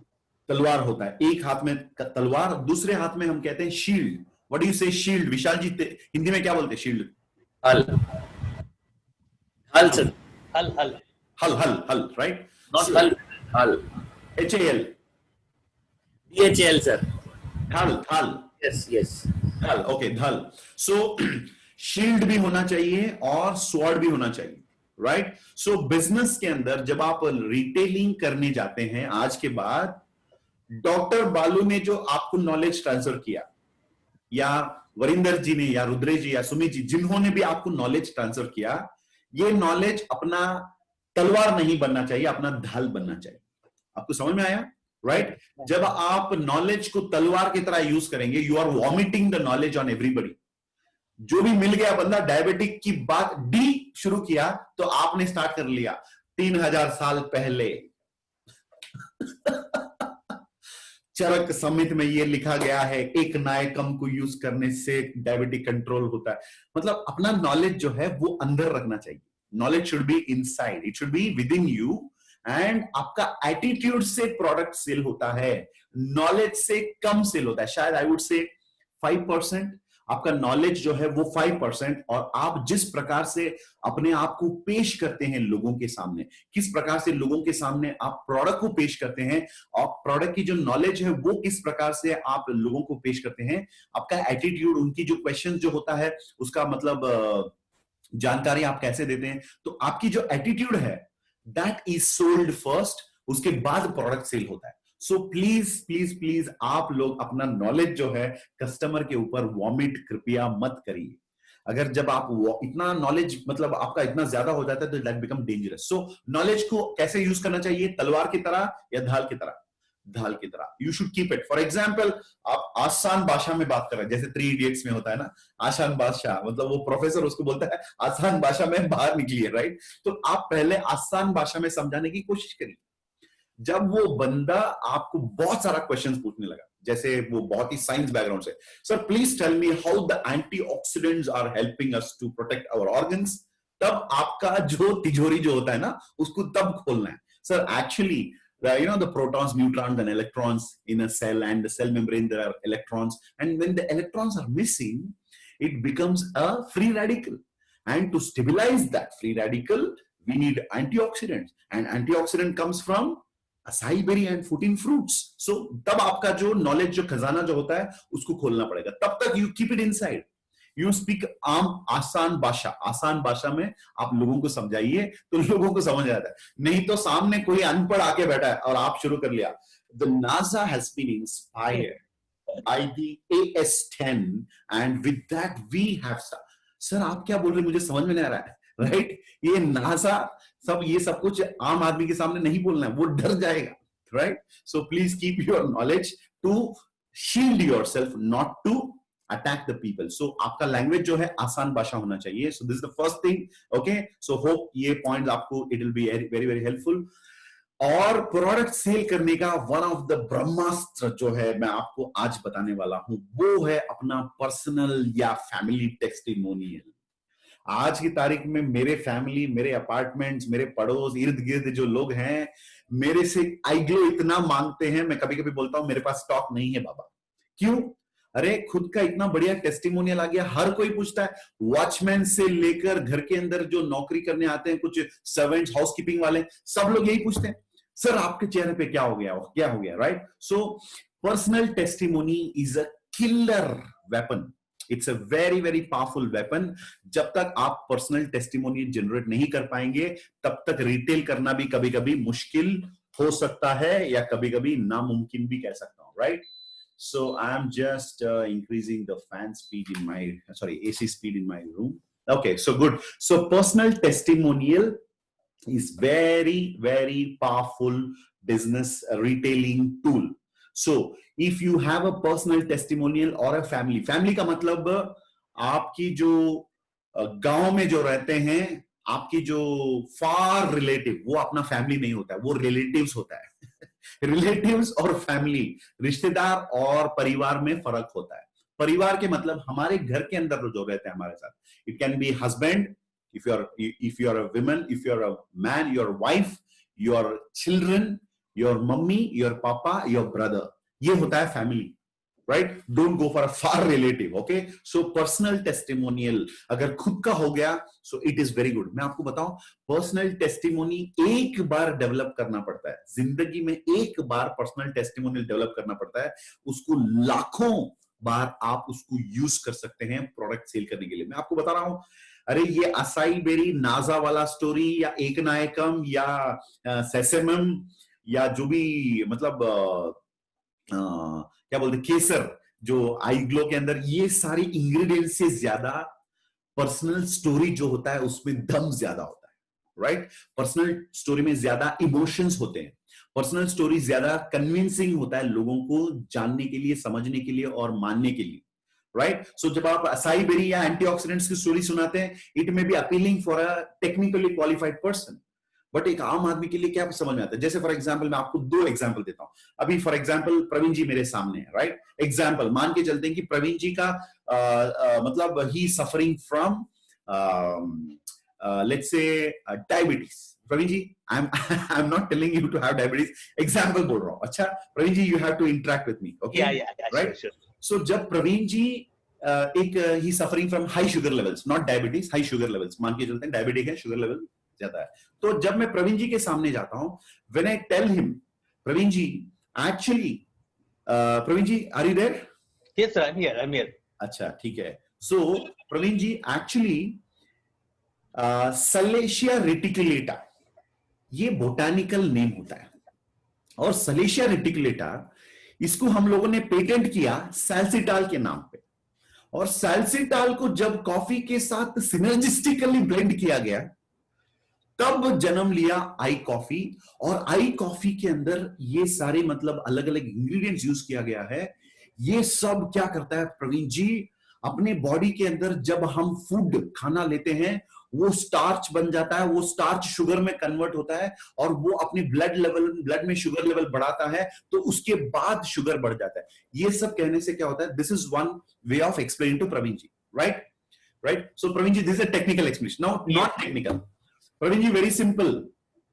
तलवार होता है, एक हाथ में तलवार, दूसरे हाथ में हम कहते हैं शील्ड. व्हाट डू यू से शील्ड? विशाल जी हिंदी में क्या बोलते हैं शील्ड? हल. हल सर. हल, राइट? नॉट हल, हल. HAL. DHL sir. थल. यस. धल. ओके, धल. सो शील्ड भी होना चाहिए और स्वॉर्ड भी होना चाहिए, राइट? सो बिजनेस के अंदर जब आप रिटेलिंग करने जाते हैं, आज के बाद डॉक्टर बालू ने जो आपको नॉलेज ट्रांसफर किया, या वरिंदर जी ने, या रुद्रे जी, या सुमित जी, जिन्होंने भी आपको नॉलेज ट्रांसफर किया, ये नॉलेज अपना तलवार नहीं बनना चाहिए, अपना ढाल बनना चाहिए. आपको समझ में आया, राइट? जब आप नॉलेज को तलवार की तरह यूज करेंगे, you are vomiting the knowledge on everybody. जो भी मिल गया, बंदा डायबिटिक की बात डी शुरू किया तो आपने स्टार्ट कर लिया 3000 साल पहले. चरक संहिता में ये लिखा गया है, एक नायकम को यूज करने से डायबिटिक कंट्रोल होता है. मतलब अपना नॉलेज जो है वो अंदर रखना चाहिए. Knowledge should be inside, it should be with in you. And आपका एटीट्यूड से प्रोडक्ट सेल होता है, नॉलेज से कम सेल होता है. शायद आई वुड से 5%. आपका नॉलेज जो है वो 5%, और आप जिस प्रकार से अपने आप को पेश करते हैं लोगों के सामने, किस प्रकार से लोगों के सामने आप प्रोडक्ट को पेश करते हैं, और प्रोडक्ट की जो नॉलेज है वो किस प्रकार से आप लोगों को पेश करते हैं, आपका एटीट्यूड, उनकी जो क्वेश्चन जो होता है उसका मतलब जानकारी आप कैसे देते हैं, तो आपकी जो एटीट्यूड है दैट इज सोल्ड फर्स्ट, उसके बाद प्रोडक्ट सेल होता है. सो प्लीज प्लीज प्लीज आप लोग अपना नॉलेज जो है कस्टमर के ऊपर वॉमिट कृपया मत करिए. अगर जब आप इतना नॉलेज मतलब आपका इतना ज्यादा हो जाता है तो that become dangerous. So knowledge को कैसे यूज करना चाहिए? तलवार की तरह या ढाल की तरह? ढाल की तरह. You should keep it. For example, आप आसान भाषा में बात कर रहे हैं, जैसे 3 इडियट्स में होता है ना, आसान भाषा, मतलब वो प्रोफेसर उसको बोलता है आसान भाषा में बाहर निकलिए, राइट? तो आप पहले आसान भाषा में समझाने की कोशिश करिए. जब वो बंदा आपको बहुत सारा क्वेश्चन पूछने लगा, जैसे वो बहुत ही साइंस बैकग्राउंड से, sir please tell me how the antioxidants are helping us to protect our organs, तब आपका जो तिजोरी जो होता है ना, उसको तब खोलना है. Sir actually you know, the protons, neutrons and electrons in a cell, and the cell membrane there are electrons, and when the electrons are missing it becomes a free radical, and to stabilize that free radical we need antioxidants, and antioxidant comes from acai berry and 14 fruits. So tab aapka jo knowledge jo khazana jo hota hai usko kholna padega. Tab tak you keep it inside, you speak आसान भाषा में आप लोगों को समझाइए तो लोगों को समझ आता है. नहीं तो सामने कोई अनपढ़ आके बैठा है और आप शुरू कर लिया, the NASA has been inspired by the AS10 and with that we have stuff. Sir आप क्या बोल रहे, मुझे समझ में नहीं आ रहा है, राइट? ये नासा सब ये सब कुछ आम आदमी के सामने नहीं बोलना है, वो डर जाएगा, right? So please keep your knowledge to shield yourself, not to attack the people. So आपका लैंग्वेज जो है आसान भाषा होना चाहिए. So this is the first thing. Okay, so hope ये पॉइंट आपको it will be very very helpful. और प्रोडक्ट सेल करने का वन ऑफ द ब्रह्मास्त्र जो है मैं आपको आज बताने वाला हूं, वो है अपना पर्सनल या फैमिली टेस्टिमोनियल. आज की तारीख में मेरे फैमिली, मेरे अपार्टमेंट्स, मेरे पड़ोस, इर्द गिर्द जो लोग हैं मेरे से आईग्लो इतना मांगते हैं, मैं कभी कभी बोलता हूं मेरे पास स्टॉक नहीं है बाबा। क्यों? अरे खुद का इतना बढ़िया टेस्टिमोनियल आ गया, हर कोई पूछता है, वॉचमैन से लेकर घर के अंदर जो नौकरी करने आते हैं, कुछ सर्वेंट्स, हाउसकीपिंग वाले, सब लोग यही पूछते हैं, सर आपके चेहरे पे क्या हो गया, क्या हो गया, right? So personal testimony is a killer weapon, it's a very very powerful weapon. जब तक आप पर्सनल टेस्टिमोनी जनरेट नहीं कर पाएंगे तब तक रिटेल करना भी कभी कभी मुश्किल हो सकता है, या कभी कभी नामुमकिन भी कह सकता हूं, right? So I'm just increasing the fan speed in my, AC speed in my room. Okay, so good. So personal testimonial is very very powerful business retailing tool. So if you have a personal testimonial or a family का मतलब आपकी जो गांव में जो रहते हैं, आपकी जो फार रिलेटिव, वो अपना फैमिली नहीं होता है, वो रिलेटिव्स होता है। रिलेटिव्स और फैमिली, रिश्तेदार और परिवार में फर्क होता है। परिवार के मतलब हमारे घर के अंदर जो रहते हैं हमारे साथ, it can be husband, if you are a woman, if you are a man, your wife, your children, your mummy, your papa, your brother, ये होता है family, right? Don't go for a far relative, okay? So personal testimonial अगर खुद का हो गया, so it is very good. मैं आपको बताऊं, पर्सनल टेस्टिमोनी एक बार डेवलप करना पड़ता है जिंदगी में, एक बार पर्सनल टेस्टिमोनियल डेवलप करना पड़ता है, उसको लाखों बार आप उसको यूज कर सकते हैं प्रोडक्ट सेल करने के लिए। मैं आपको बता रहा हूं, अरे ये असाई बेरी नाजा वाला स्टोरी, या एक नायकम, या सेसेमम, या जो भी मतलब क्या बोलते केसर जो आईग्लो के अंदर, ये सारी इंग्रेडिएंट्स से ज्यादा पर्सनल स्टोरी जो होता है उसमें दम ज्यादा होता है, राइट? पर्सनल स्टोरी में ज्यादा इमोशंस होते हैं, पर्सनल स्टोरी ज्यादा कन्विंसिंग होता है लोगों को जानने के लिए, समझने के लिए और मानने के लिए, राइट? सो जब आप असाई बेरी या एंटीऑक्सीडेंट्स की स्टोरी सुनाते हैं, it may be appealing for a technically qualified person, but एक आम आदमी के लिए क्या समझ में आता है? जैसे फॉर एग्जांपल मैं आपको 2 एग्जांपल देता हूं। अभी फॉर एग्जांपल प्रवीण जी मेरे सामने है, राइट? एग्जांपल मान के चलते हैं कि प्रवीण जी का मतलब ही suffering from let's say diabetes. Praveen ji, I am not telling you to have diabetes, example बोल रहा हूं। अच्छा Praveen ji, you have to interact with me, okay? Right? So जब प्रवीण जी एक ही suffering from high sugar levels, not diabetes, high sugar levels, मान के चलते हैं डायबिटिक है, शुगर लेवल ज्यादा है, तो जब मैं प्रवीण जी के सामने जाता हूं, when I tell him, Praveen ji actually, Praveen ji are you there? Yes sir, I'm here. अच्छा ठीक है। So Praveen ji actually Salacia reticulata ये बोटानिकल नेम होता है, और सलेशिया रेटिकुलेटा इसको हम लोगों ने पेटेंट किया सैल्सिटाल के नाम पे, और सैल्सिटाल को जब कॉफी के साथ सिनर्जिस्टिकली ब्लेंड किया गया तब जन्म लिया आई कॉफी। और आई कॉफी के अंदर ये सारे मतलब अलग अलग इंग्रेडिएंट्स यूज किया गया है। ये सब क्या करता है प्रवीण जी, अपने बॉडी के अंदर जब हम फूड खाना लेते हैं वो स्टार्च बन जाता है, वो स्टार्च शुगर में कन्वर्ट होता है, और वो अपने ब्लड में शुगर लेवल बढ़ाता है, तो उसके बाद शुगर बढ़ जाता है। ये सब कहने से क्या होता है, this is one way of explaining to Praveen ji, right? So Praveen ji, this is a technical explanation, not technical. Praveen ji very simple,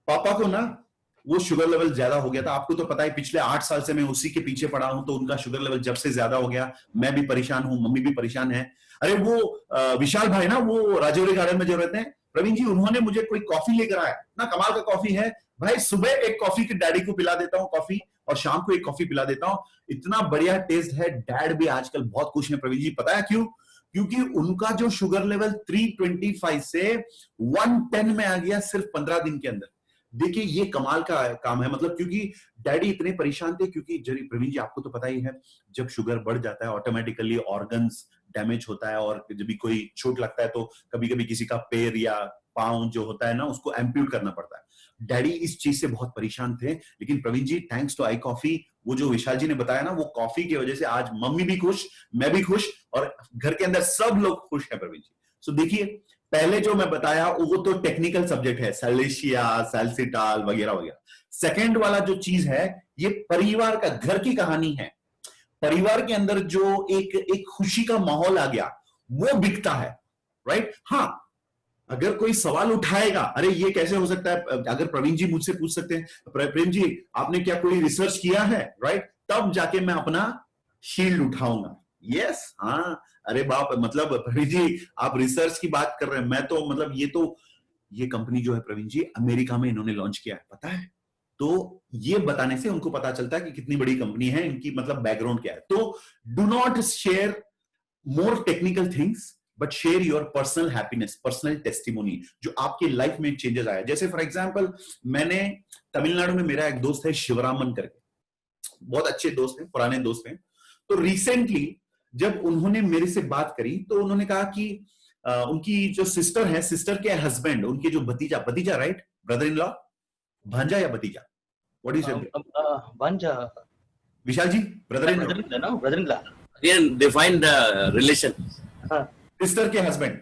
पापा को ना वो शुगर लेवल ज्यादा हो गया था, आपको तो पता है पिछले 8 साल से मैं उसी के पीछे पड़ा हूं, तो उनका शुगर लेवल जब से ज्यादा हो गया, मैं भी परेशान हूं, मम्मी भी परेशान है। अरे वो विशाल भाई ना, वो राजौरी गार्डन में जो रहते हैं, प्रवीण जी उन्होंने मुझे कोई कॉफी लेकर आया ना, कमाल का कॉफी है भाई, सुबह एक कॉफी के डैडी को पिला देता हूँ कॉफी, और शाम को एक कॉफी पिला देता हूँ, इतना बढ़िया टेस्ट है। डैड भी आजकल बहुत खुश है प्रवीण जी, पता है क्यों? क्योंकि उनका जो शुगर लेवल 325 से 110 में आ गया सिर्फ 15 दिन के अंदर। देखिए ये कमाल का काम है, मतलब क्योंकि डैडी इतने परेशान थे, क्योंकि प्रवीण जी आपको तो पता ही है, जब शुगर बढ़ जाता है ऑटोमेटिकली ऑर्गन्स डैमेज होता है, और जब भी कोई चोट लगता है तो कभी कभी किसी का पैर या पांव जो होता है ना, उसको एम्प्यूट करना पड़ता है। डैडी इस चीज से बहुत परेशान थे, लेकिन प्रवीण जी थैंक्स टू आई कॉफी, वो जो विशाल जी ने बताया ना, वो कॉफी की वजह से आज मम्मी भी खुश, मैं भी खुश, और घर के अंदर सब लोग खुश हैं प्रवीण जी। सो देखिए, पहले जो मैं बताया वो तो टेक्निकल सब्जेक्ट है, सैलेशिया, सैल्सिटाल वगैरह वगैरह। सेकंड वाला जो चीज है, ये परिवार का, घर की कहानी है। परिवार के अंदर जो एक खुशी का माहौल आ गया, वो बिकता है, राइट? हाँ, अगर कोई सवाल उठाएगा, अरे ये कैसे हो सकता है, अगर प्रवीण जी मुझसे पूछ सकते हैं, प्रेम जी आपने क्या कोई रिसर्च किया है, राइट, तब जाके मैं अपना शील्ड उठाऊंगा। यस, हाँ, अरे बाप, मतलब प्रवीण जी आप रिसर्च की बात कर रहे हैं, मैं तो मतलब ये कंपनी जो है प्रवीण जी अमेरिका में इन्होंने लॉन्च किया है, पता है? तो ये बताने से उनको पता चलता है कि कितनी बड़ी कंपनी है, इनकी मतलब बैकग्राउंड क्या है। तो do not share more technical things, but share your personal happiness, personal testimony, जो आपकी लाइफ में चेंजेस आया। जैसे फॉर एग्जांपल, मैंने तमिलनाडु में मेरा एक दोस्त है शिवरामन करके, बहुत अच्छे दोस्त हैं, पुराने दोस्त हैं। तो रिसेंटली जब उन्होंने मेरे से बात करी तो उन्होंने कहा कि उनकी जो सिस्टर है, सिस्टर के हस्बैंड, उनके जो भतीजा राइट, ब्रदर इन लॉ, भांजा या भतीजा, what is Banja. Vishal ji, brother in law, Brother-in-law, no? Brother-in-law. Again, define the relation. Sister के हस्बैंड,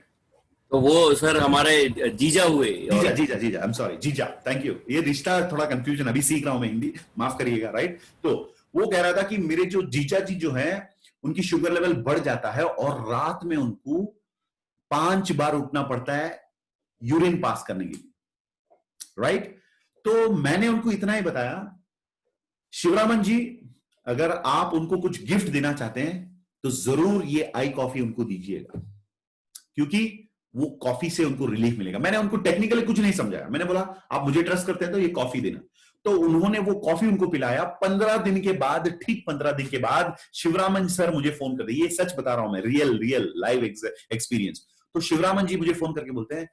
तो वो सर हमारे जीजा हुए। जीजा आई एम सॉरी, जीजा, थैंक यू। ये रिश्ता थोड़ा कंफ्यूजन, अभी सीख रहा हूं मैं हिंदी, माफ करिएगा, राइट। तो वो कह रहा था कि मेरे जो जीजा जी जो है उनकी शुगर लेवल बढ़ जाता है और रात में उनको 5 बार उठना पड़ता है यूरिन पास करने के लिए, राइट। तो मैंने उनको इतना ही बताया, शिवरामन जी अगर आप उनको कुछ गिफ्ट देना चाहते हैं तो जरूर ये आई कॉफी उनको दीजिएगा, क्योंकि वो कॉफी से उनको रिलीफ मिलेगा। मैंने उनको टेक्निकली कुछ नहीं समझाया, मैंने बोला आप मुझे ट्रस्ट करते हैं तो ये कॉफी देना। तो उन्होंने वो कॉफी उनको पिलाया। 15 दिन के बाद, ठीक 15 दिन के बाद शिवरामन सर मुझे फोन कर दिए, ये सच बता रहा हूं मैं, रियल लाइव एक्सपीरियंस। तो शिवरामन जी मुझे फोन करके बोलते हैं,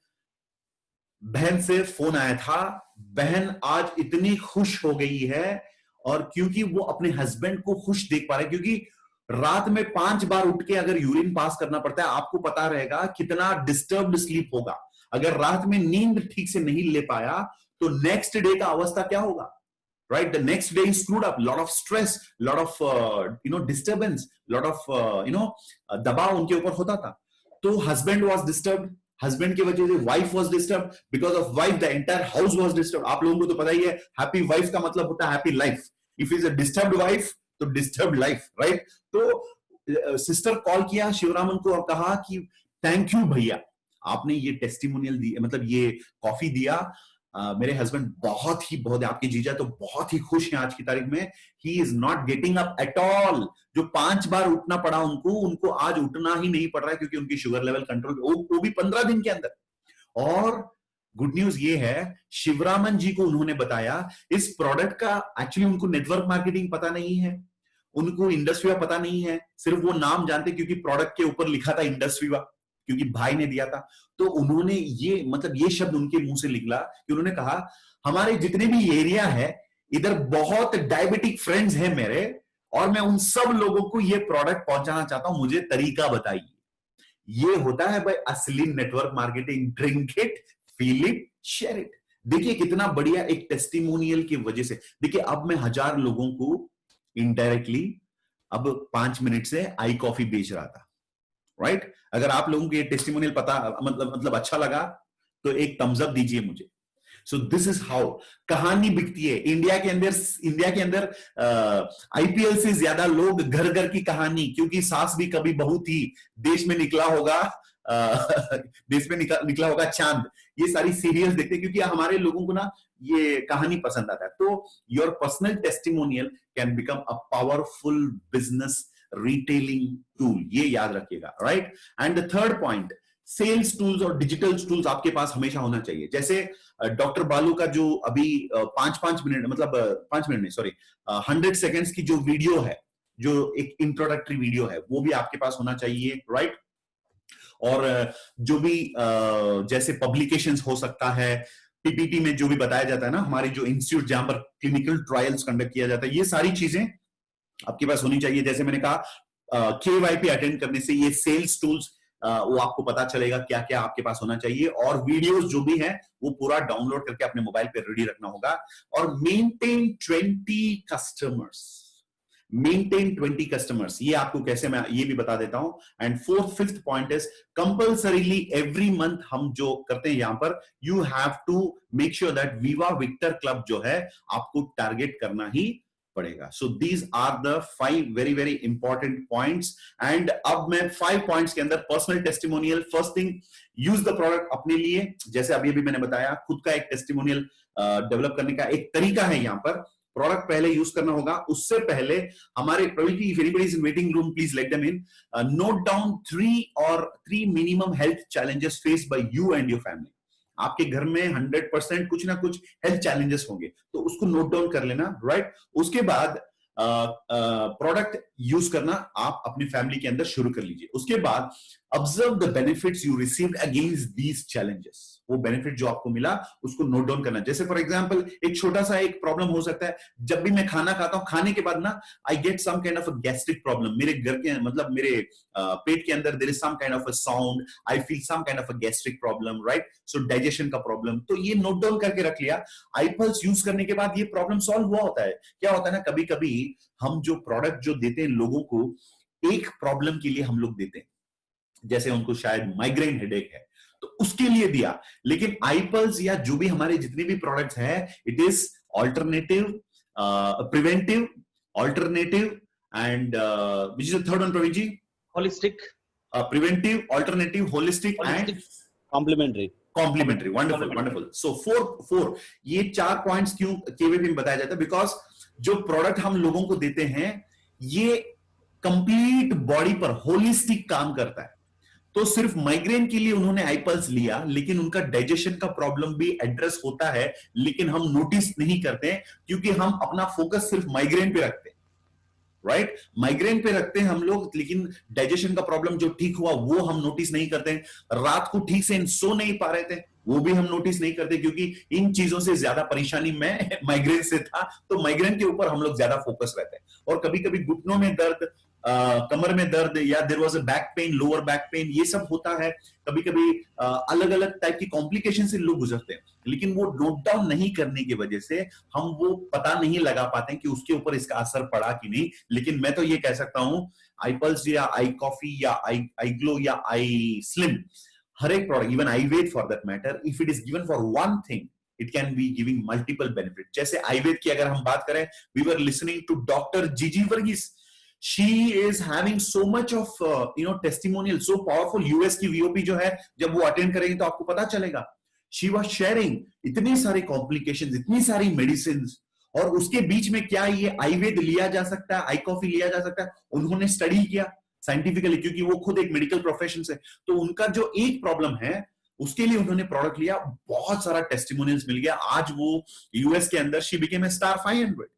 बहन से फोन आया था, बहन आज इतनी खुश हो गई है, और क्योंकि वो अपने हस्बैंड को खुश देख पा रहे, क्योंकि रात में 5 बार उठ के अगर यूरिन पास करना पड़ता है, आपको पता रहेगा कितना डिस्टर्ब्ड स्लीप होगा। अगर रात में नींद ठीक से नहीं ले पाया तो नेक्स्ट डे का अवस्था क्या होगा, right. The next day is screwed up, lot of stress, lot of disturbance, lot of दबाव उनके ऊपर होता था। तो हस्बैंड वॉज डिस्टर्ब्ड, हस्बैंड की वजह से wife was disturb, because of wife the entire house was disturb. आप लोगों को तो पता ही है, हैप्पी वाइफ का मतलब होता है happy life. If is a disturbed wife तो डिस्टर्ब्ड लाइफ, राइट। तो सिस्टर कॉल किया शिवरामन को और कहा कि थैंक यू भैया, आपने ये टेस्टिमोनियल दी, मतलब ये कॉफी दिया। मेरे हस्बैंड बहुत आपके जीजा तो बहुत ही खुश हैं आज की तारीख में। He is not getting up at all. जो 5 बार उठना पड़ा उनको आज उठना ही नहीं पड़ रहा है, क्योंकि उनकी शुगर लेवल कंट्रोल, वो भी 15 दिन के अंदर। और गुड न्यूज ये है, शिवरामन जी को उन्होंने बताया इस प्रोडक्ट का एक्चुअली उनको नेटवर्क मार्केटिंग पता नहीं है, उनको इंडस्ट्रीवा पता नहीं है, सिर्फ वो नाम जानते क्योंकि प्रोडक्ट के ऊपर लिखा था इंडस्ट्रीवा, क्योंकि भाई ने दिया था। तो उन्होंने ये शब्द उनके मुंह से निकला कि उन्होंने कहा, हमारे जितने भी एरिया है इधर बहुत डायबिटिक फ्रेंड्स हैं मेरे, और मैं उन सब लोगों को ये प्रोडक्ट पहुंचाना चाहता हूं, मुझे तरीका बताइए। ये होता है भाई असली network marketing. Drink it, feel it, share it. देखिए कितना बढ़िया एक टेस्टिमोनियल की वजह से। देखिए अब मैं 1000 लोगों को इनडायरेक्टली अब 5 मिनट से आई कॉफी बेच रहा था, राइट। अगर आप लोगों को ये टेस्टिमोनियल पता मतलब अच्छा लगा तो एक थम्स अप दीजिए मुझे। सो दिस इज हाउ कहानी बिकती है इंडिया के अंदर। आईपीएल से ज्यादा लोग घर घर की कहानी, क्योंकि सास भी कभी बहू थी, देश में निकला होगा चांद, ये सारी सीरियल्स देखते हैं, क्योंकि हमारे लोगों को ना ये कहानी पसंद आता है। तो your personal testimonial can become a powerful business retailing tool, ये याद रखिएगा, right. And the third point, sales tools और डिजिटल टूल्स आपके पास हमेशा होना चाहिए। जैसे डॉक्टर बालू का जो अभी 5 मिनट, मतलब 5 मिनट नहीं, सॉरी 100 सेकेंड्स की जो वीडियो है, जो एक इंट्रोडक्टरी वीडियो है, वो भी आपके पास होना चाहिए, राइट। और जो भी जैसे पब्लिकेशंस हो सकता है, पीपीटी में जो भी बताया जाता है ना, हमारे जो इंस्टीट्यूट जहां पर क्लिनिकल ट्रायल्स कंडक्ट किया जाता है, ये सारी चीजें आपके पास होनी चाहिए। जैसे मैंने कहा केवाईपी अटेंड करने से ये सेल्स टूल्स वो आपको पता चलेगा क्या क्या आपके पास होना चाहिए, और वीडियोस जो भी हैं वो पूरा डाउनलोड करके अपने मोबाइल पे रेडी रखना होगा। और मेंटेन 20 कस्टमर्स, मेंटेन 20 कस्टमर्स, ये आपको कैसे, मैं ये भी बता देता हूं। And fifth point is compulsorily every month हम जो करते हैं यहां पर, you have to make sure that Viva Victor Club जो है आपको टारगेट करना ही पड़ेगा. So these are the 5 very very important points. And अब मैं 5 points के अंदर personal testimonial. First thing, use the product अपने लिए. जैसे अभी अभी मैंने बताया, खुद का एक testimonial डेवलप करने का एक तरीका है. यहाँ पर प्रोडक्ट पहले यूज करना होगा. उससे पहले हमारे Praveen, if anybody is in waiting room, please let them in. Note down 3 minimum health challenges faced by you and your family. आपके घर में 100% कुछ ना कुछ हेल्थ चैलेंजेस होंगे, तो उसको नोट डाउन कर लेना, राइट. उसके बाद प्रोडक्ट यूज करना आप अपनी फैमिली के अंदर शुरू कर लीजिए. उसके बाद observe the benefits you received against these challenges. वो बेनिफिट जो आपको मिला उसको नोट डाउन करना. जैसे फॉर एग्जांपल एक छोटा सा एक प्रॉब्लम हो सकता है, जब भी मैं खाना खाता हूं, खाने के बाद ना I get some kind of a gastric problem. मेरे घर के मतलब मेरे पेट के अंदर there is some kind of a sound, I feel some kind of a gastric problem, right. So digestion का प्रॉब्लम, तो ये नोट डाउन करके रख लिया. iPulse यूज करने के बाद ये प्रॉब्लम सॉल्व हुआ होता है. क्या होता है ना, कभी कभी हम जो प्रोडक्ट जो देते हैं लोगों को, एक प्रॉब्लम के लिए हम लोग देते हैं. जैसे उनको शायद माइग्रेन हेडेक है, तो उसके लिए दिया. लेकिन iPulse या जो भी हमारे जितने भी प्रोडक्ट्स हैं, it is alternative, preventive, alternative and which is the third one Praveen ji? Holistic. Preventive, alternative, holistic and Complementary. Complementary. Wonderful wonderful. So four ये 4 पॉइंट्स क्यों केवीपी में बताया जाता है? बिकॉज जो प्रोडक्ट हम लोगों को देते हैं ये कंप्लीट बॉडी पर होलिस्टिक काम करता है. तो सिर्फ माइग्रेन के लिए उन्होंने iPulse लिया, लेकिन उनका डाइजेशन का प्रॉब्लम भी एड्रेस होता है, लेकिन हम नोटिस नहीं करते हैं क्योंकि हम अपना फोकस सिर्फ माइग्रेन पे रखते हैं, राइट. माइग्रेन पे रखते हैं हम लोग, लेकिन डाइजेशन का प्रॉब्लम जो ठीक हुआ वो हम नोटिस नहीं करते. रात को ठीक से सो नहीं पा रहे थे, वो भी हम नोटिस नहीं करते, क्योंकि इन चीजों से ज्यादा परेशानी में माइग्रेन से था, तो माइग्रेन के ऊपर हम लोग ज्यादा फोकस रहते हैं. और कभी कभी घुटनों में दर्द, कमर में दर्द, या there was a back pain, lower back pain, ये सब होता है. कभी कभी अलग अलग टाइप की कॉम्प्लिकेशन से लोग गुजरते हैं, लेकिन वो नोट डाउन नहीं करने की वजह से हम वो पता नहीं लगा पाते कि उसके ऊपर इसका असर पड़ा कि नहीं. लेकिन मैं तो ये कह सकता हूं, iPulse या iCoffee या iGlow या iSlim, हर एक product, even iVed for that matter, if it is given for one thing, it can be giving multiple benefit. जैसे iVed की अगर हम बात करें, we were listening to doctor Gigi Varghese. She is having so much of testimonial, so powerful. US की VOP जो है, जब वो अटेंड करेंगे तो आपको पता चलेगा. She was sharing इतनी सारी complications, इतनी सारी medicines, और उसके बीच में क्या ये iVed लिया जा सकता है, iCoffee लिया जा सकता है. उन्होंने स्टडी किया साइंटिफिकली, क्योंकि वो खुद एक मेडिकल प्रोफेशन से, तो उनका जो एक प्रॉब्लम है उसके लिए उन्होंने प्रोडक्ट लिया, बहुत सारा टेस्टिमोनियल्स मिल गया. आज वो यूएस के अंदर she became a star 500.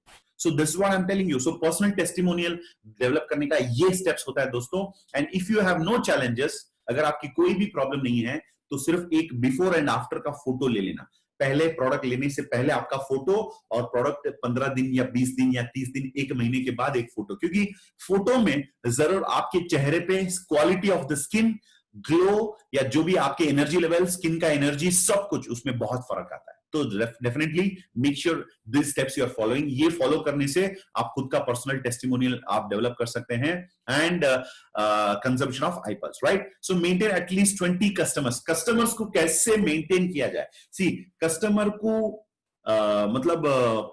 So this is what I'm telling you. So personal testimonial develop करने का ये स्टेप्स होता है दोस्तों. And if you have no challenges, अगर आपकी कोई भी प्रॉब्लम नहीं है, तो सिर्फ एक बिफोर एंड आफ्टर का फोटो ले लेना. पहले प्रोडक्ट लेने से पहले आपका फोटो, और प्रोडक्ट 15 दिन या 20 दिन या 30 दिन, एक महीने के बाद एक फोटो, क्योंकि फोटो में जरूर आपके चेहरे पे quality of the skin, glow, या जो भी आपके एनर्जी लेवल, स्किन का एनर्जी, सब कुछ उसमें बहुत फर्क आता है. तो definitely make sure this steps you are following. ये फॉलो करने से आप खुद का पर्सनल टेस्टिमोनियल आप डेवलप कर सकते हैं. And consumption of iPulse, right. So maintain at least 20 customers. Customers को कैसे मेंटेन किया जाए? सी, कस्टमर को मतलब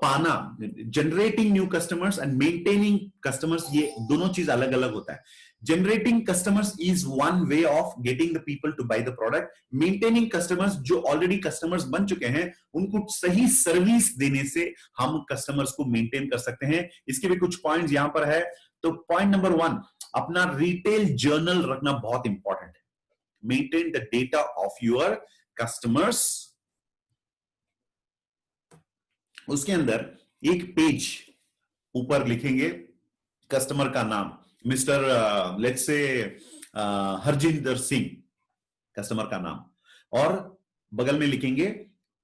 पाना, generating new customers and maintaining customers, ये दोनों चीज अलग अलग होता है. Generating customers is one way of getting the people to buy the product. Maintaining customers, जो already customers बन चुके हैं, उनको सही सर्विस देने से हम customers को maintain कर सकते हैं. इसके भी कुछ पॉइंट्स यहां पर है. तो पॉइंट नंबर 1, अपना रिटेल जर्नल रखना बहुत इंपॉर्टेंट है. Maintain the data of your customers. उसके अंदर एक पेज ऊपर लिखेंगे कस्टमर का नाम, mister let's say Harjinder Singh, customer का नाम, और बगल में लिखेंगे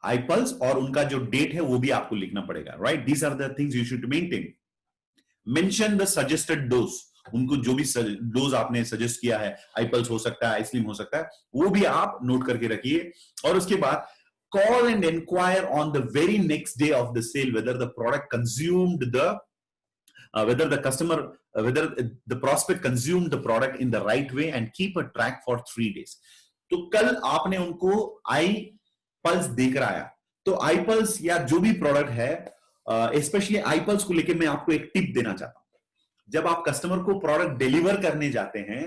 iPulse, और उनका जो डेट है वो भी आपको लिखना पड़ेगा, right. These are the things you should maintain. Mention the suggested dose. उनको जो भी डोज आपने सजेस्ट किया है, iPulse हो सकता है, iSlim हो सकता है, वो भी आप नोट करके रखिए. और उसके बाद call and inquire on the very next day of the sale whether the product consumed the whether the customer whether the prospect consumed the product in the right way, and keep a track for 3 days. तो कल आपने उनको iPulse देकर आया, तो iPulse या जो भी प्रोडक्ट है स्पेशली आईपल्स को लेके मैं आपको एक टिप देना चाहता हूं। जब आप कस्टमर को प्रोडक्ट डिलीवर करने जाते हैं,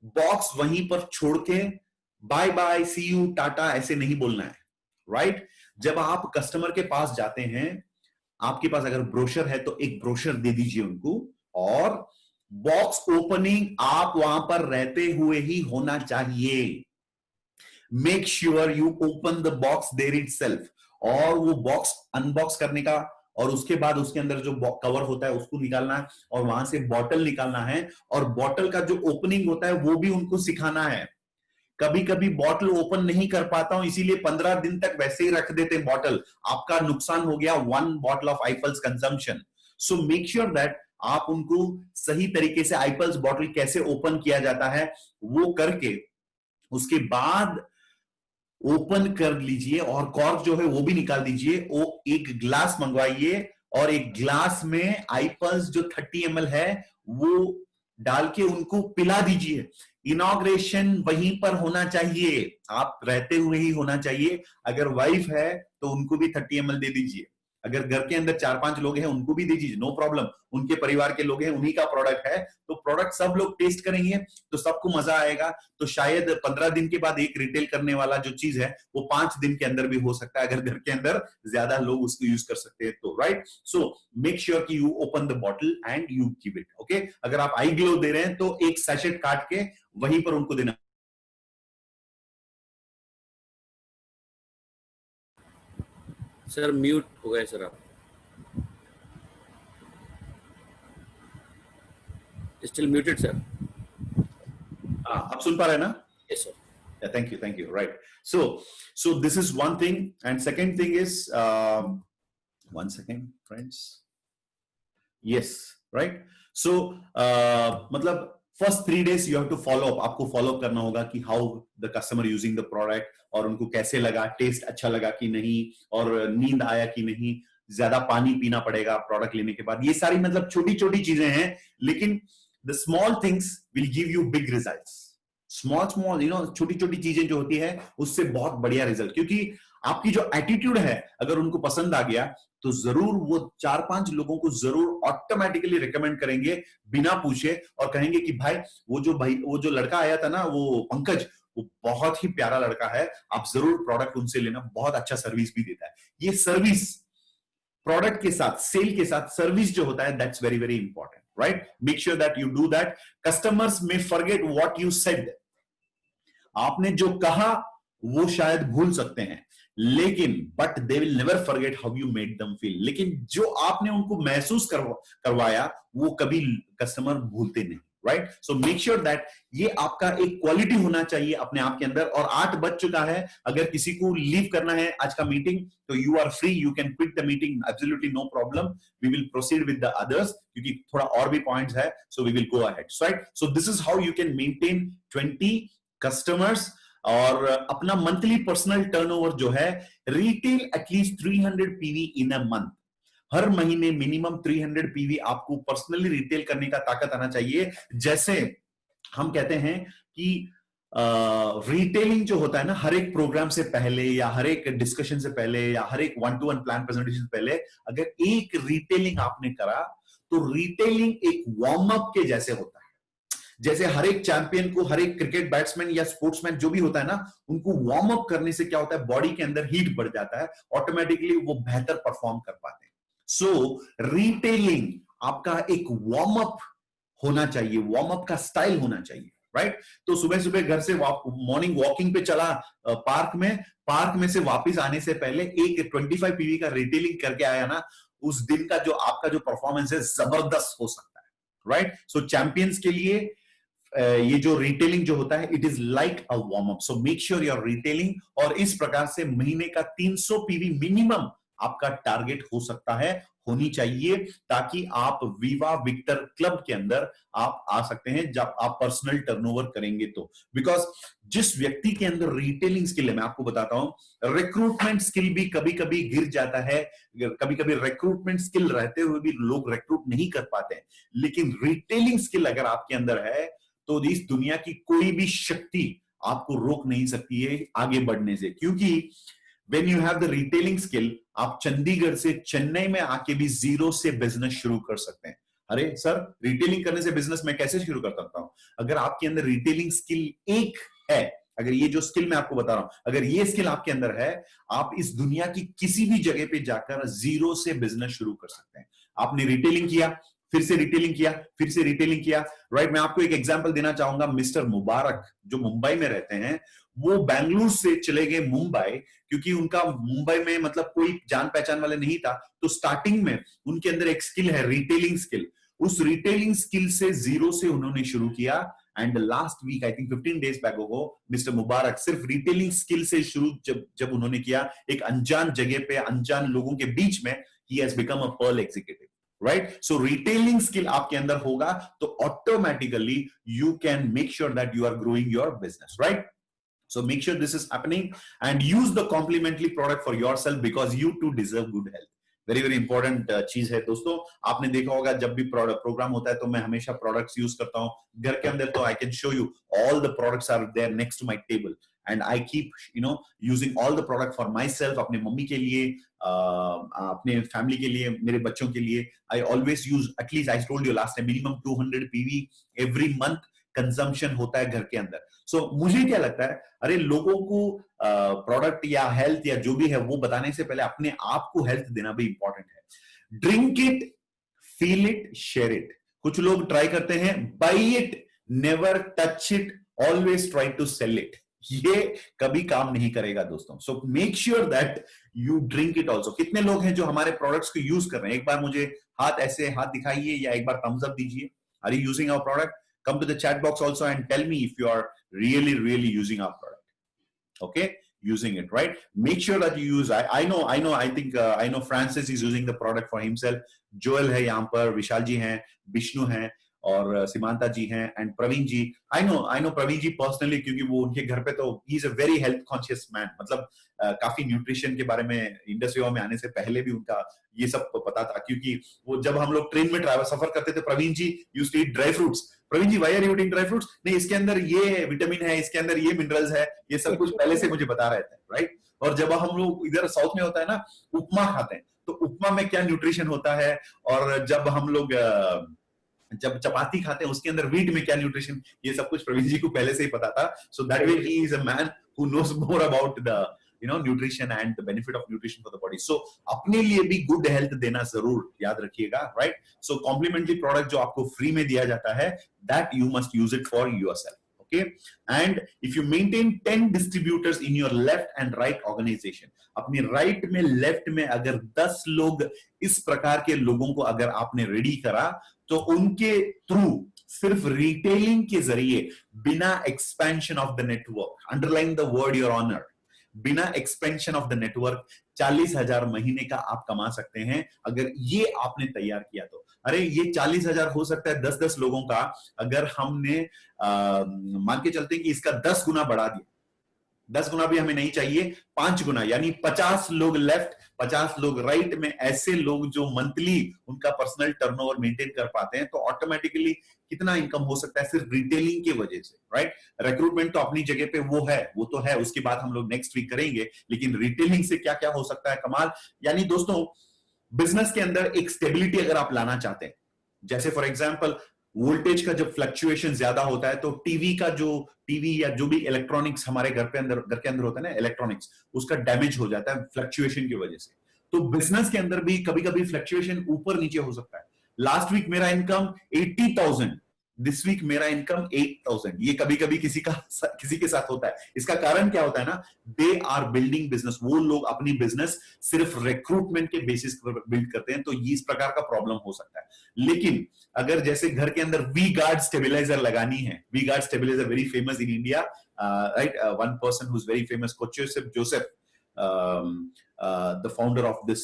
बॉक्स वहीं पर छोड़ के bye bye, see you, tata ऐसे नहीं बोलना है, राइट? जब आप कस्टमर के पास जाते हैं, आपके पास अगर ब्रोशर है तो एक ब्रोशर दे दीजिए उनको, और बॉक्स ओपनिंग आप वहां पर रहते हुए ही होना चाहिए। Make sure you open the box there itself, और वो बॉक्स अनबॉक्स करने का, और उसके बाद उसके अंदर जो कवर होता है उसको निकालना है, और वहां से बॉटल निकालना है, और बॉटल का जो ओपनिंग होता है वो भी उनको सिखाना है। कभी कभी बॉटल ओपन नहीं कर पाता हूं, इसीलिए 15 दिन तक वैसे ही रख देते बॉटल, आपका नुकसान हो गया 1 bottle of iPulse consumption. So make sure that आप उनको सही तरीके से आईपल्स बॉटल कैसे ओपन किया जाता है वो करके, उसके बाद ओपन कर लीजिए, और कॉर्क जो है वो भी निकाल दीजिए। वो एक ग्लास मंगवाइए, और एक ग्लास में आईपल्स जो 30 ml है वो डाल के उनको पिला दीजिए। इनॉग्रेशन वहीं पर होना चाहिए, आप रहते हुए ही होना चाहिए। अगर वाइफ है तो उनको भी 30 ml दे दीजिए, अगर घर के अंदर 4-5 लोग हैं उनको भी दे दीजिए, नो प्रॉब्लम। उनके परिवार के लोग हैं, उन्हीं का प्रोडक्ट है, तो प्रोडक्ट सब लोग टेस्ट करेंगे तो सबको मजा आएगा। तो शायद 15 दिन के बाद एक रिटेल करने वाला जो चीज है वो 5 दिन के अंदर भी हो सकता है, अगर घर के अंदर ज्यादा लोग उसको यूज कर सकते हैं तो, राइट? सो मेक श्योर कि you open the bottle and you give it, okay? अगर आप आई ग्लो दे रहे हैं तो एक सैशेट काट के वहीं पर उनको देना। सर म्यूट हो गए सर, आप स्टिल म्यूटेड सर। आप सुन पा रहे हैं ना? Yes sir. Yeah, thank you. Right. So this is one thing, and second thing is, 1 second, friends. Yes, right. So मतलब first 3 days you have to follow up. आपको follow up करना होगा कि how the customer using the product, और उनको कैसे लगा, test अच्छा लगा कि नहीं, और नींद आया कि नहीं, ज्यादा पानी पीना पड़ेगा प्रोडक्ट लेने के बाद। ये सारी मतलब छोटी छोटी चीजें हैं, लेकिन the small things will give you big results. Small छोटी छोटी चीजें जो होती है उससे बहुत बढ़िया रिजल्ट, क्योंकि आपकी जो एटीट्यूड है अगर उनको पसंद आ गया तो जरूर वो 4-5 लोगों को जरूर ऑटोमेटिकली रिकमेंड करेंगे बिना पूछे, और कहेंगे कि भाई वो जो लड़का आया था ना, वो पंकज, वो बहुत ही प्यारा लड़का है, आप जरूर प्रोडक्ट उनसे लेना, बहुत अच्छा सर्विस भी देता है। ये सर्विस, प्रोडक्ट के साथ, सेल के साथ सर्विस जो होता है, that's very very important, right? Make sure that you do that. Customers में फॉरगेट व्हाट यू सेड, आपने जो कहा वो शायद भूल सकते हैं, लेकिन but they will never forget how you made them feel. लेकिन जो आपने उनको महसूस करवाया वो कभी कस्टमर भूलते नहीं, right? So make sure that ये आपका एक क्वालिटी होना चाहिए अपने आप के अंदर। और 8 बज चुका है, अगर किसी को लीव करना है आज का मीटिंग तो you are free, you can quit the meeting, absolutely no problem. We will proceed with the others, क्योंकि थोड़ा और भी पॉइंट्स है, so we will go ahead, right? So this is how you can maintain 20 customers, और अपना monthly personal turnover जो है, retail at least 300 PV in a month. हर महीने मिनिमम 300 पीवी आपको पर्सनली रिटेल करने का ताकत आना चाहिए। जैसे हम कहते हैं कि रिटेलिंग जो होता है ना, हर एक प्रोग्राम से पहले या हर एक डिस्कशन से पहले या हर एक 1-to-1 प्लान प्रेजेंटेशन से पहले अगर एक रिटेलिंग आपने करा तो रिटेलिंग एक वार्म अप के जैसे होता है। जैसे हर एक चैंपियन को, हर एक क्रिकेट बैट्समैन या स्पोर्ट्समैन जो भी होता है ना, उनको वार्म अप करने से क्या होता है, बॉडी के अंदर हीट बढ़ जाता है, ऑटोमेटिकली वो बेहतर परफॉर्म कर पाते हैं। सो रिटेलिंग आपका एक वार्म अप होना चाहिए, वार्म अप का स्टाइल होना चाहिए, राइट? तो सुबह सुबह घर से मॉर्निंग वॉकिंग पे चला पार्क में से वापस आने से पहले एक 25 पीवी का रिटेलिंग करके आया ना, उस दिन का जो आपका जो परफॉर्मेंस है जबरदस्त हो सकता है, राइट? सो चैंपियंस के लिए ये जो रिटेलिंग जो होता है, it is like a warm up. So make sure you are retailing, और इस प्रकार से महीने का 300 पीवी मिनिमम आपका टारगेट हो सकता है, होनी चाहिए, ताकि आप विवा विक्टर क्लब के अंदर आप आ सकते हैं जब आप पर्सनल टर्नओवर करेंगे तो। बिकॉज जिस व्यक्ति के अंदर रिटेलिंग स्किल है, मैं आपको बताता हूं, रिक्रूटमेंट स्किल भी कभी कभी गिर जाता है, कभी कभी रिक्रूटमेंट स्किल रहते हुए भी लोग रिक्रूट नहीं कर पाते हैं, लेकिन रिटेलिंग स्किल अगर आपके अंदर है तो इस दुनिया की कोई भी शक्ति आपको रोक नहीं सकती है आगे बढ़ने से। क्योंकि When you have the retailing skill, आप चंडीगढ़ से चेन्नई में आके भी जीरो से बिजनेस शुरू कर सकते हैं। अरे सर, रिटेलिंग करने से बिजनेस मैं कैसे शुरू कर सकता हूं? अगर आपके अंदर रिटेलिंग स्किल एक है, अगर ये जो स्किल मैं आपको बता रहा हूं, अगर ये स्किल आपके अंदर है, आप इस दुनिया की किसी भी जगह पे जाकर जीरो से बिजनेस शुरू कर सकते हैं। आपने रिटेलिंग किया, फिर से रिटेलिंग किया, फिर से रिटेलिंग किया, राइट? मैं आपको एक एग्जांपल देना चाहूंगा। मिस्टर मुबारक जो मुंबई में रहते हैं, वो बेंगलुरु से चले गए मुंबई, क्योंकि उनका मुंबई में मतलब कोई जान पहचान वाले नहीं था। तो स्टार्टिंग में उनके अंदर एक स्किल है, रिटेलिंग स्किल। उस रिटेलिंग स्किल से जीरो से उन्होंने शुरू किया। And last week, I think 15 days back हो, मिस्टर मुबारक सिर्फ रिटेलिंग स्किल से शुरू जब उन्होंने किया, एक अनजान जगह पे अनजान लोगों के बीच में, he has become a pearl executive, right? So retailing skill आपके अंदर होगा तो automatically you can make sure that you are growing your business, right? So make sure this is happening and use the complementary product for yourself because you too deserve good health. Very very important चीज है दोस्तों। आपने देखा होगा जब भी programme होता है तो मैं हमेशा प्रोडक्ट्स यूज करता हूँ। घर के अंदर तो I can show you all the products are there next to my table and I keep using all the product for my self, अपने मम्मी के लिए, अपने फैमिली के लिए, मेरे बच्चों के लिए। I always use at least, I told you last time, minimum 200 PV every month consumption होता है घर के अंदर। सो मुझे क्या लगता है, अरे लोगों को प्रोडक्ट या हेल्थ या जो भी है वो बताने से पहले अपने आप को हेल्थ देना भी इंपॉर्टेंट है। Drink it, feel it, share it. कुछ लोग ट्राई करते हैं buy it, never touch it, always try to sell it. ये कभी काम नहीं करेगा दोस्तों। So make sure that you drink it also. कितने लोग हैं जो हमारे प्रोडक्ट्स को यूज कर रहे हैं? एक बार मुझे हाथ ऐसे हाथ दिखाइए या एक बार थम्स अप दीजिए। Are you using our product? Come to the chat box also and tell me if you are really using our product. Okay, using it, right? Make sure that you use. I know. I know Francis is using the product for himself. Joel है यहाँ पर, विशाल जी हैं, विष्णु हैं और सीमांता जी हैं and Praveen ji. I know Praveen ji personally, क्योंकि वो उनके घर पे तो he is a very health conscious man. मतलब काफी न्यूट्रिशन के बारे में इंडस्ट्री में आने से पहले भी उनका ये सब पता था, क्योंकि वो जब हम लोग ट्रेन में सफर करते थे, Praveen ji used to eat dry fruits. Praveen ji, why are you eating dry fruits? नहीं, इसके अंदर ये विटामिन है, इसके अंदर ये मिनरल्स है, ये सब कुछ पहले से मुझे बता रहे थे, राइट? और जब हम लोग इधर साउथ में होता है ना, उपमा खाते हैं, तो उपमा में क्या न्यूट्रिशन होता है, और जब हम लोग जब चपाती खाते हैं उसके अंदर व्हीट में क्या न्यूट्रिशन, ये सब कुछ प्रवीण जी को पहले से ही पता था। So that way he is a man who knows more about the nutrition and the benefit of nutrition for the body. So अपने लिए भी गुड हेल्थ देना जरूर याद रखिएगा, राइट? सो कॉम्प्लीमेंट्री प्रोडक्ट जो आपको फ्री में दिया जाता है, that you must use it for yourself. Okay, and if you maintain 10 distributors in your left and right organization, अपने राइट में लेफ्ट में अगर 10 लोग इस प्रकार के लोगों को अगर आपने रेडी करा, तो उनके थ्रू सिर्फ रिटेलिंग के जरिए, बिना expansion of the network, underline the word your honour, बिना एक्सपेंशन ऑफ द नेटवर्क 40,000 महीने का आप कमा सकते हैं अगर ये आपने तैयार किया तो। अरे ये 40,000 हो सकता है 10-10 लोगों का, अगर हमने मान के चलते हैं कि इसका 10 गुना बढ़ा दिया, 10 गुना भी हमें नहीं चाहिए, 5 गुना, यानी 50 लोग लेफ्ट, 50 लोग राइट में, ऐसे लोग जो मंथली उनका पर्सनल टर्नओवर मेंटेन कर पाते हैं, तो ऑटोमेटिकली कितना इनकम हो सकता है सिर्फ रिटेलिंग की वजह से, राइट? रिक्रूटमेंट तो अपनी जगह पे वो तो है, उसकी बात हम लोग नेक्स्ट वीक करेंगे, लेकिन रिटेलिंग से क्या क्या हो सकता है कमाल। यानी दोस्तों, बिजनेस के अंदर एक स्टेबिलिटी अगर आप लाना चाहते हैं, जैसे फॉर एग्जांपल वोल्टेज का जब फ्लक्चुएशन ज्यादा होता है, तो टीवी या जो भी इलेक्ट्रॉनिक्स हमारे घर के अंदर होता है ना, इलेक्ट्रॉनिक्स, उसका डैमेज हो जाता है फ्लक्चुएशन की वजह से। तो बिजनेस के अंदर भी कभी कभी फ्लक्चुएशन ऊपर नीचे हो सकता है। लास्ट वीक मेरा इनकम 80,000, दिस वीक मेरा इनकम 8,000। ये कभी कभी किसी के साथ होता है। इसका कारण क्या होता है ना, दे आर बिल्डिंग बिजनेस। वो लोग अपनी बिजनेस सिर्फ रिक्रूटमेंट के बेसिस पर बिल्ड करते हैं, तो ये इस प्रकार का प्रॉब्लम हो सकता है। लेकिन अगर जैसे घर के अंदर वी गार्ड स्टेबिलाईजर लगानी है, V guard stabiliser very famous in India, right? One person who is very famous, Kochouseph Joseph, the founder of this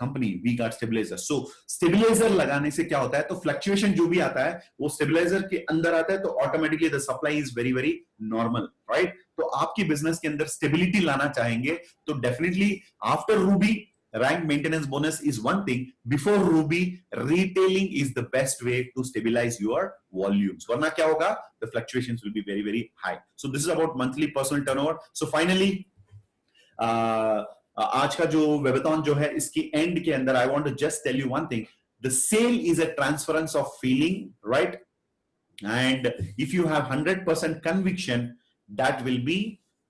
company, V-Guard Stabilizer. So stabilizer लगाने से क्या होता है, तो फ्लक्चुएशन जो भी आता है वो स्टेबिलाईजर के अंदर आता है, तो automatically the supply is very very normal, right? तो आपकी बिजनेस के अंदर स्टेबिलिटी लाना चाहेंगे तो definitely after Ruby rank maintenance bonus is one thing. Before Ruby, retailing is the best way to stabilize your volumes. वरना क्या होगा, the fluctuations will be very very high. So this is about monthly personal turnover. So finally, आज का जो वेबथॉन जो है इसकी end के अंदर I want to just tell you one thing, the sale is a transference of feeling, right? And if you have 100% conviction, that will be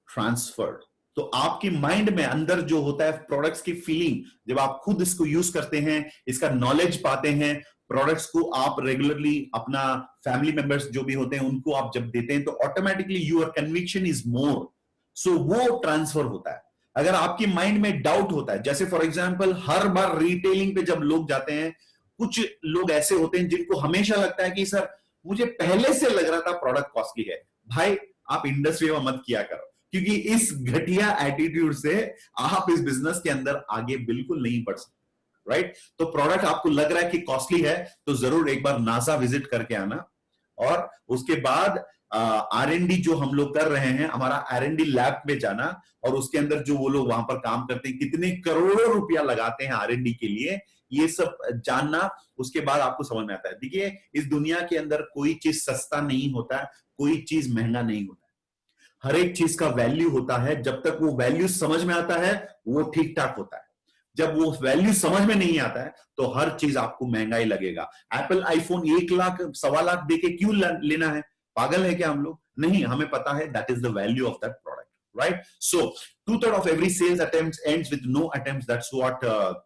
transferred. तो आपके माइंड में अंदर जो होता है प्रोडक्ट्स की फीलिंग, जब आप खुद इसको यूज करते हैं, इसका नॉलेज पाते हैं, प्रोडक्ट्स को आप रेगुलरली अपना फैमिली मेंबर्स जो भी होते हैं उनको आप जब देते हैं, तो automatically your conviction is more, so वो ट्रांसफर होता है। अगर आपके माइंड में डाउट होता है, जैसे फॉर एग्जांपल हर बार रिटेलिंग पे जब लोग जाते हैं, कुछ लोग ऐसे होते हैं जिनको हमेशा लगता है कि सर मुझे पहले से लग रहा था प्रोडक्ट कॉस्टली है। भाई आप इंडस्ट्री में मत किया करो, क्योंकि इस घटिया एटीट्यूड से आप इस बिजनेस के अंदर आगे बिल्कुल नहीं बढ़ सकते, राइट? तो प्रोडक्ट आपको लग रहा है कि कॉस्टली है तो जरूर एक बार नासा विजिट करके आना, और उसके बाद R&D जो हम लोग कर रहे हैं, हमारा R&D लैब में जाना, और उसके अंदर जो वो लोग वहां पर काम करते हैं, कितने करोड़ों रुपया लगाते हैं R&D के लिए, ये सब जानना, उसके बाद आपको समझ में आता है। देखिए इस दुनिया के अंदर कोई चीज सस्ता नहीं होता, कोई चीज महंगा नहीं होता, हर एक चीज का वैल्यू होता है। जब तक वो वैल्यू समझ में आता है वो ठीक ठाक होता है, जब वो वैल्यू समझ में नहीं आता है तो हर चीज आपको महंगा ही लगेगा। एप्पल आईफोन 1 लाख 1.25 लाख देके क्यों लेना है? पागल है क्या हम लोग? नहीं, हमें पता है that is the value of that product, right? So 2/3 of every sales attempt ends with no attempt, that's what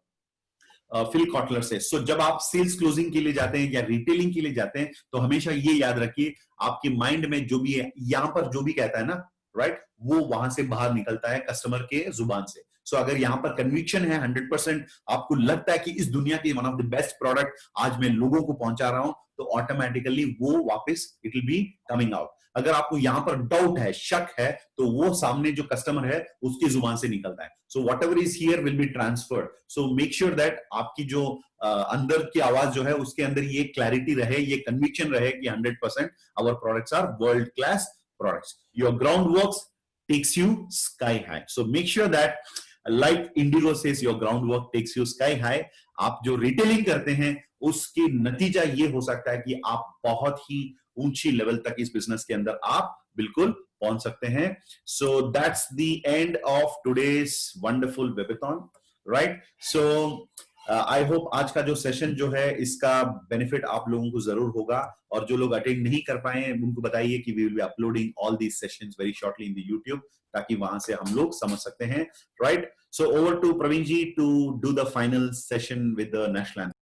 Phil Kotler says. सो जब आप सेल्स क्लोजिंग के लिए जाते हैं या रिटेलिंग के लिए जाते हैं, तो हमेशा ये याद रखिए, आपके माइंड में जो भी है, यहां पर जो भी कहता है ना, राइट, वो वहां से बाहर निकलता है कस्टमर के जुबान से। सो अगर यहां पर कन्विक्शन है 100%, आपको लगता है कि इस दुनिया की one of the best product आज मैं लोगों को पहुंचा रहा हूं, तो ऑटोमेटिकली वो वापस it will be coming out. अगर आपको यहां पर डाउट है, शक है, तो वो सामने जो कस्टमर है उसकी जुबान से निकलता है। So what ever is here will be transferred. So make sure that आपकी जो अंदर की आवाज जो है उसके अंदर ये क्लैरिटी रहे, ये कन्विक्शन रहे कि 100% our products are world class products. Your groundwork takes you sky high. So make sure that, like Indigo says, your groundwork takes you sky high. आप जो रिटेलिंग करते हैं उसके नतीजा ये हो सकता है कि आप बहुत ही ऊंची लेवल तक इस बिजनेस के अंदर आप बिल्कुल पहुंच सकते हैं। So that's the end of today's wonderful webathon, right? So I hope आज का जो सेशन जो है इसका बेनिफिट आप लोगों को जरूर होगा, और जो लोग अटेंड नहीं कर पाए हैं उनको बताइए कि we will be uploading all these sessions very shortly in the YouTube, ताकि वहां से हम लोग समझ सकते हैं, right? So over to Praveen ji to do the final session with the national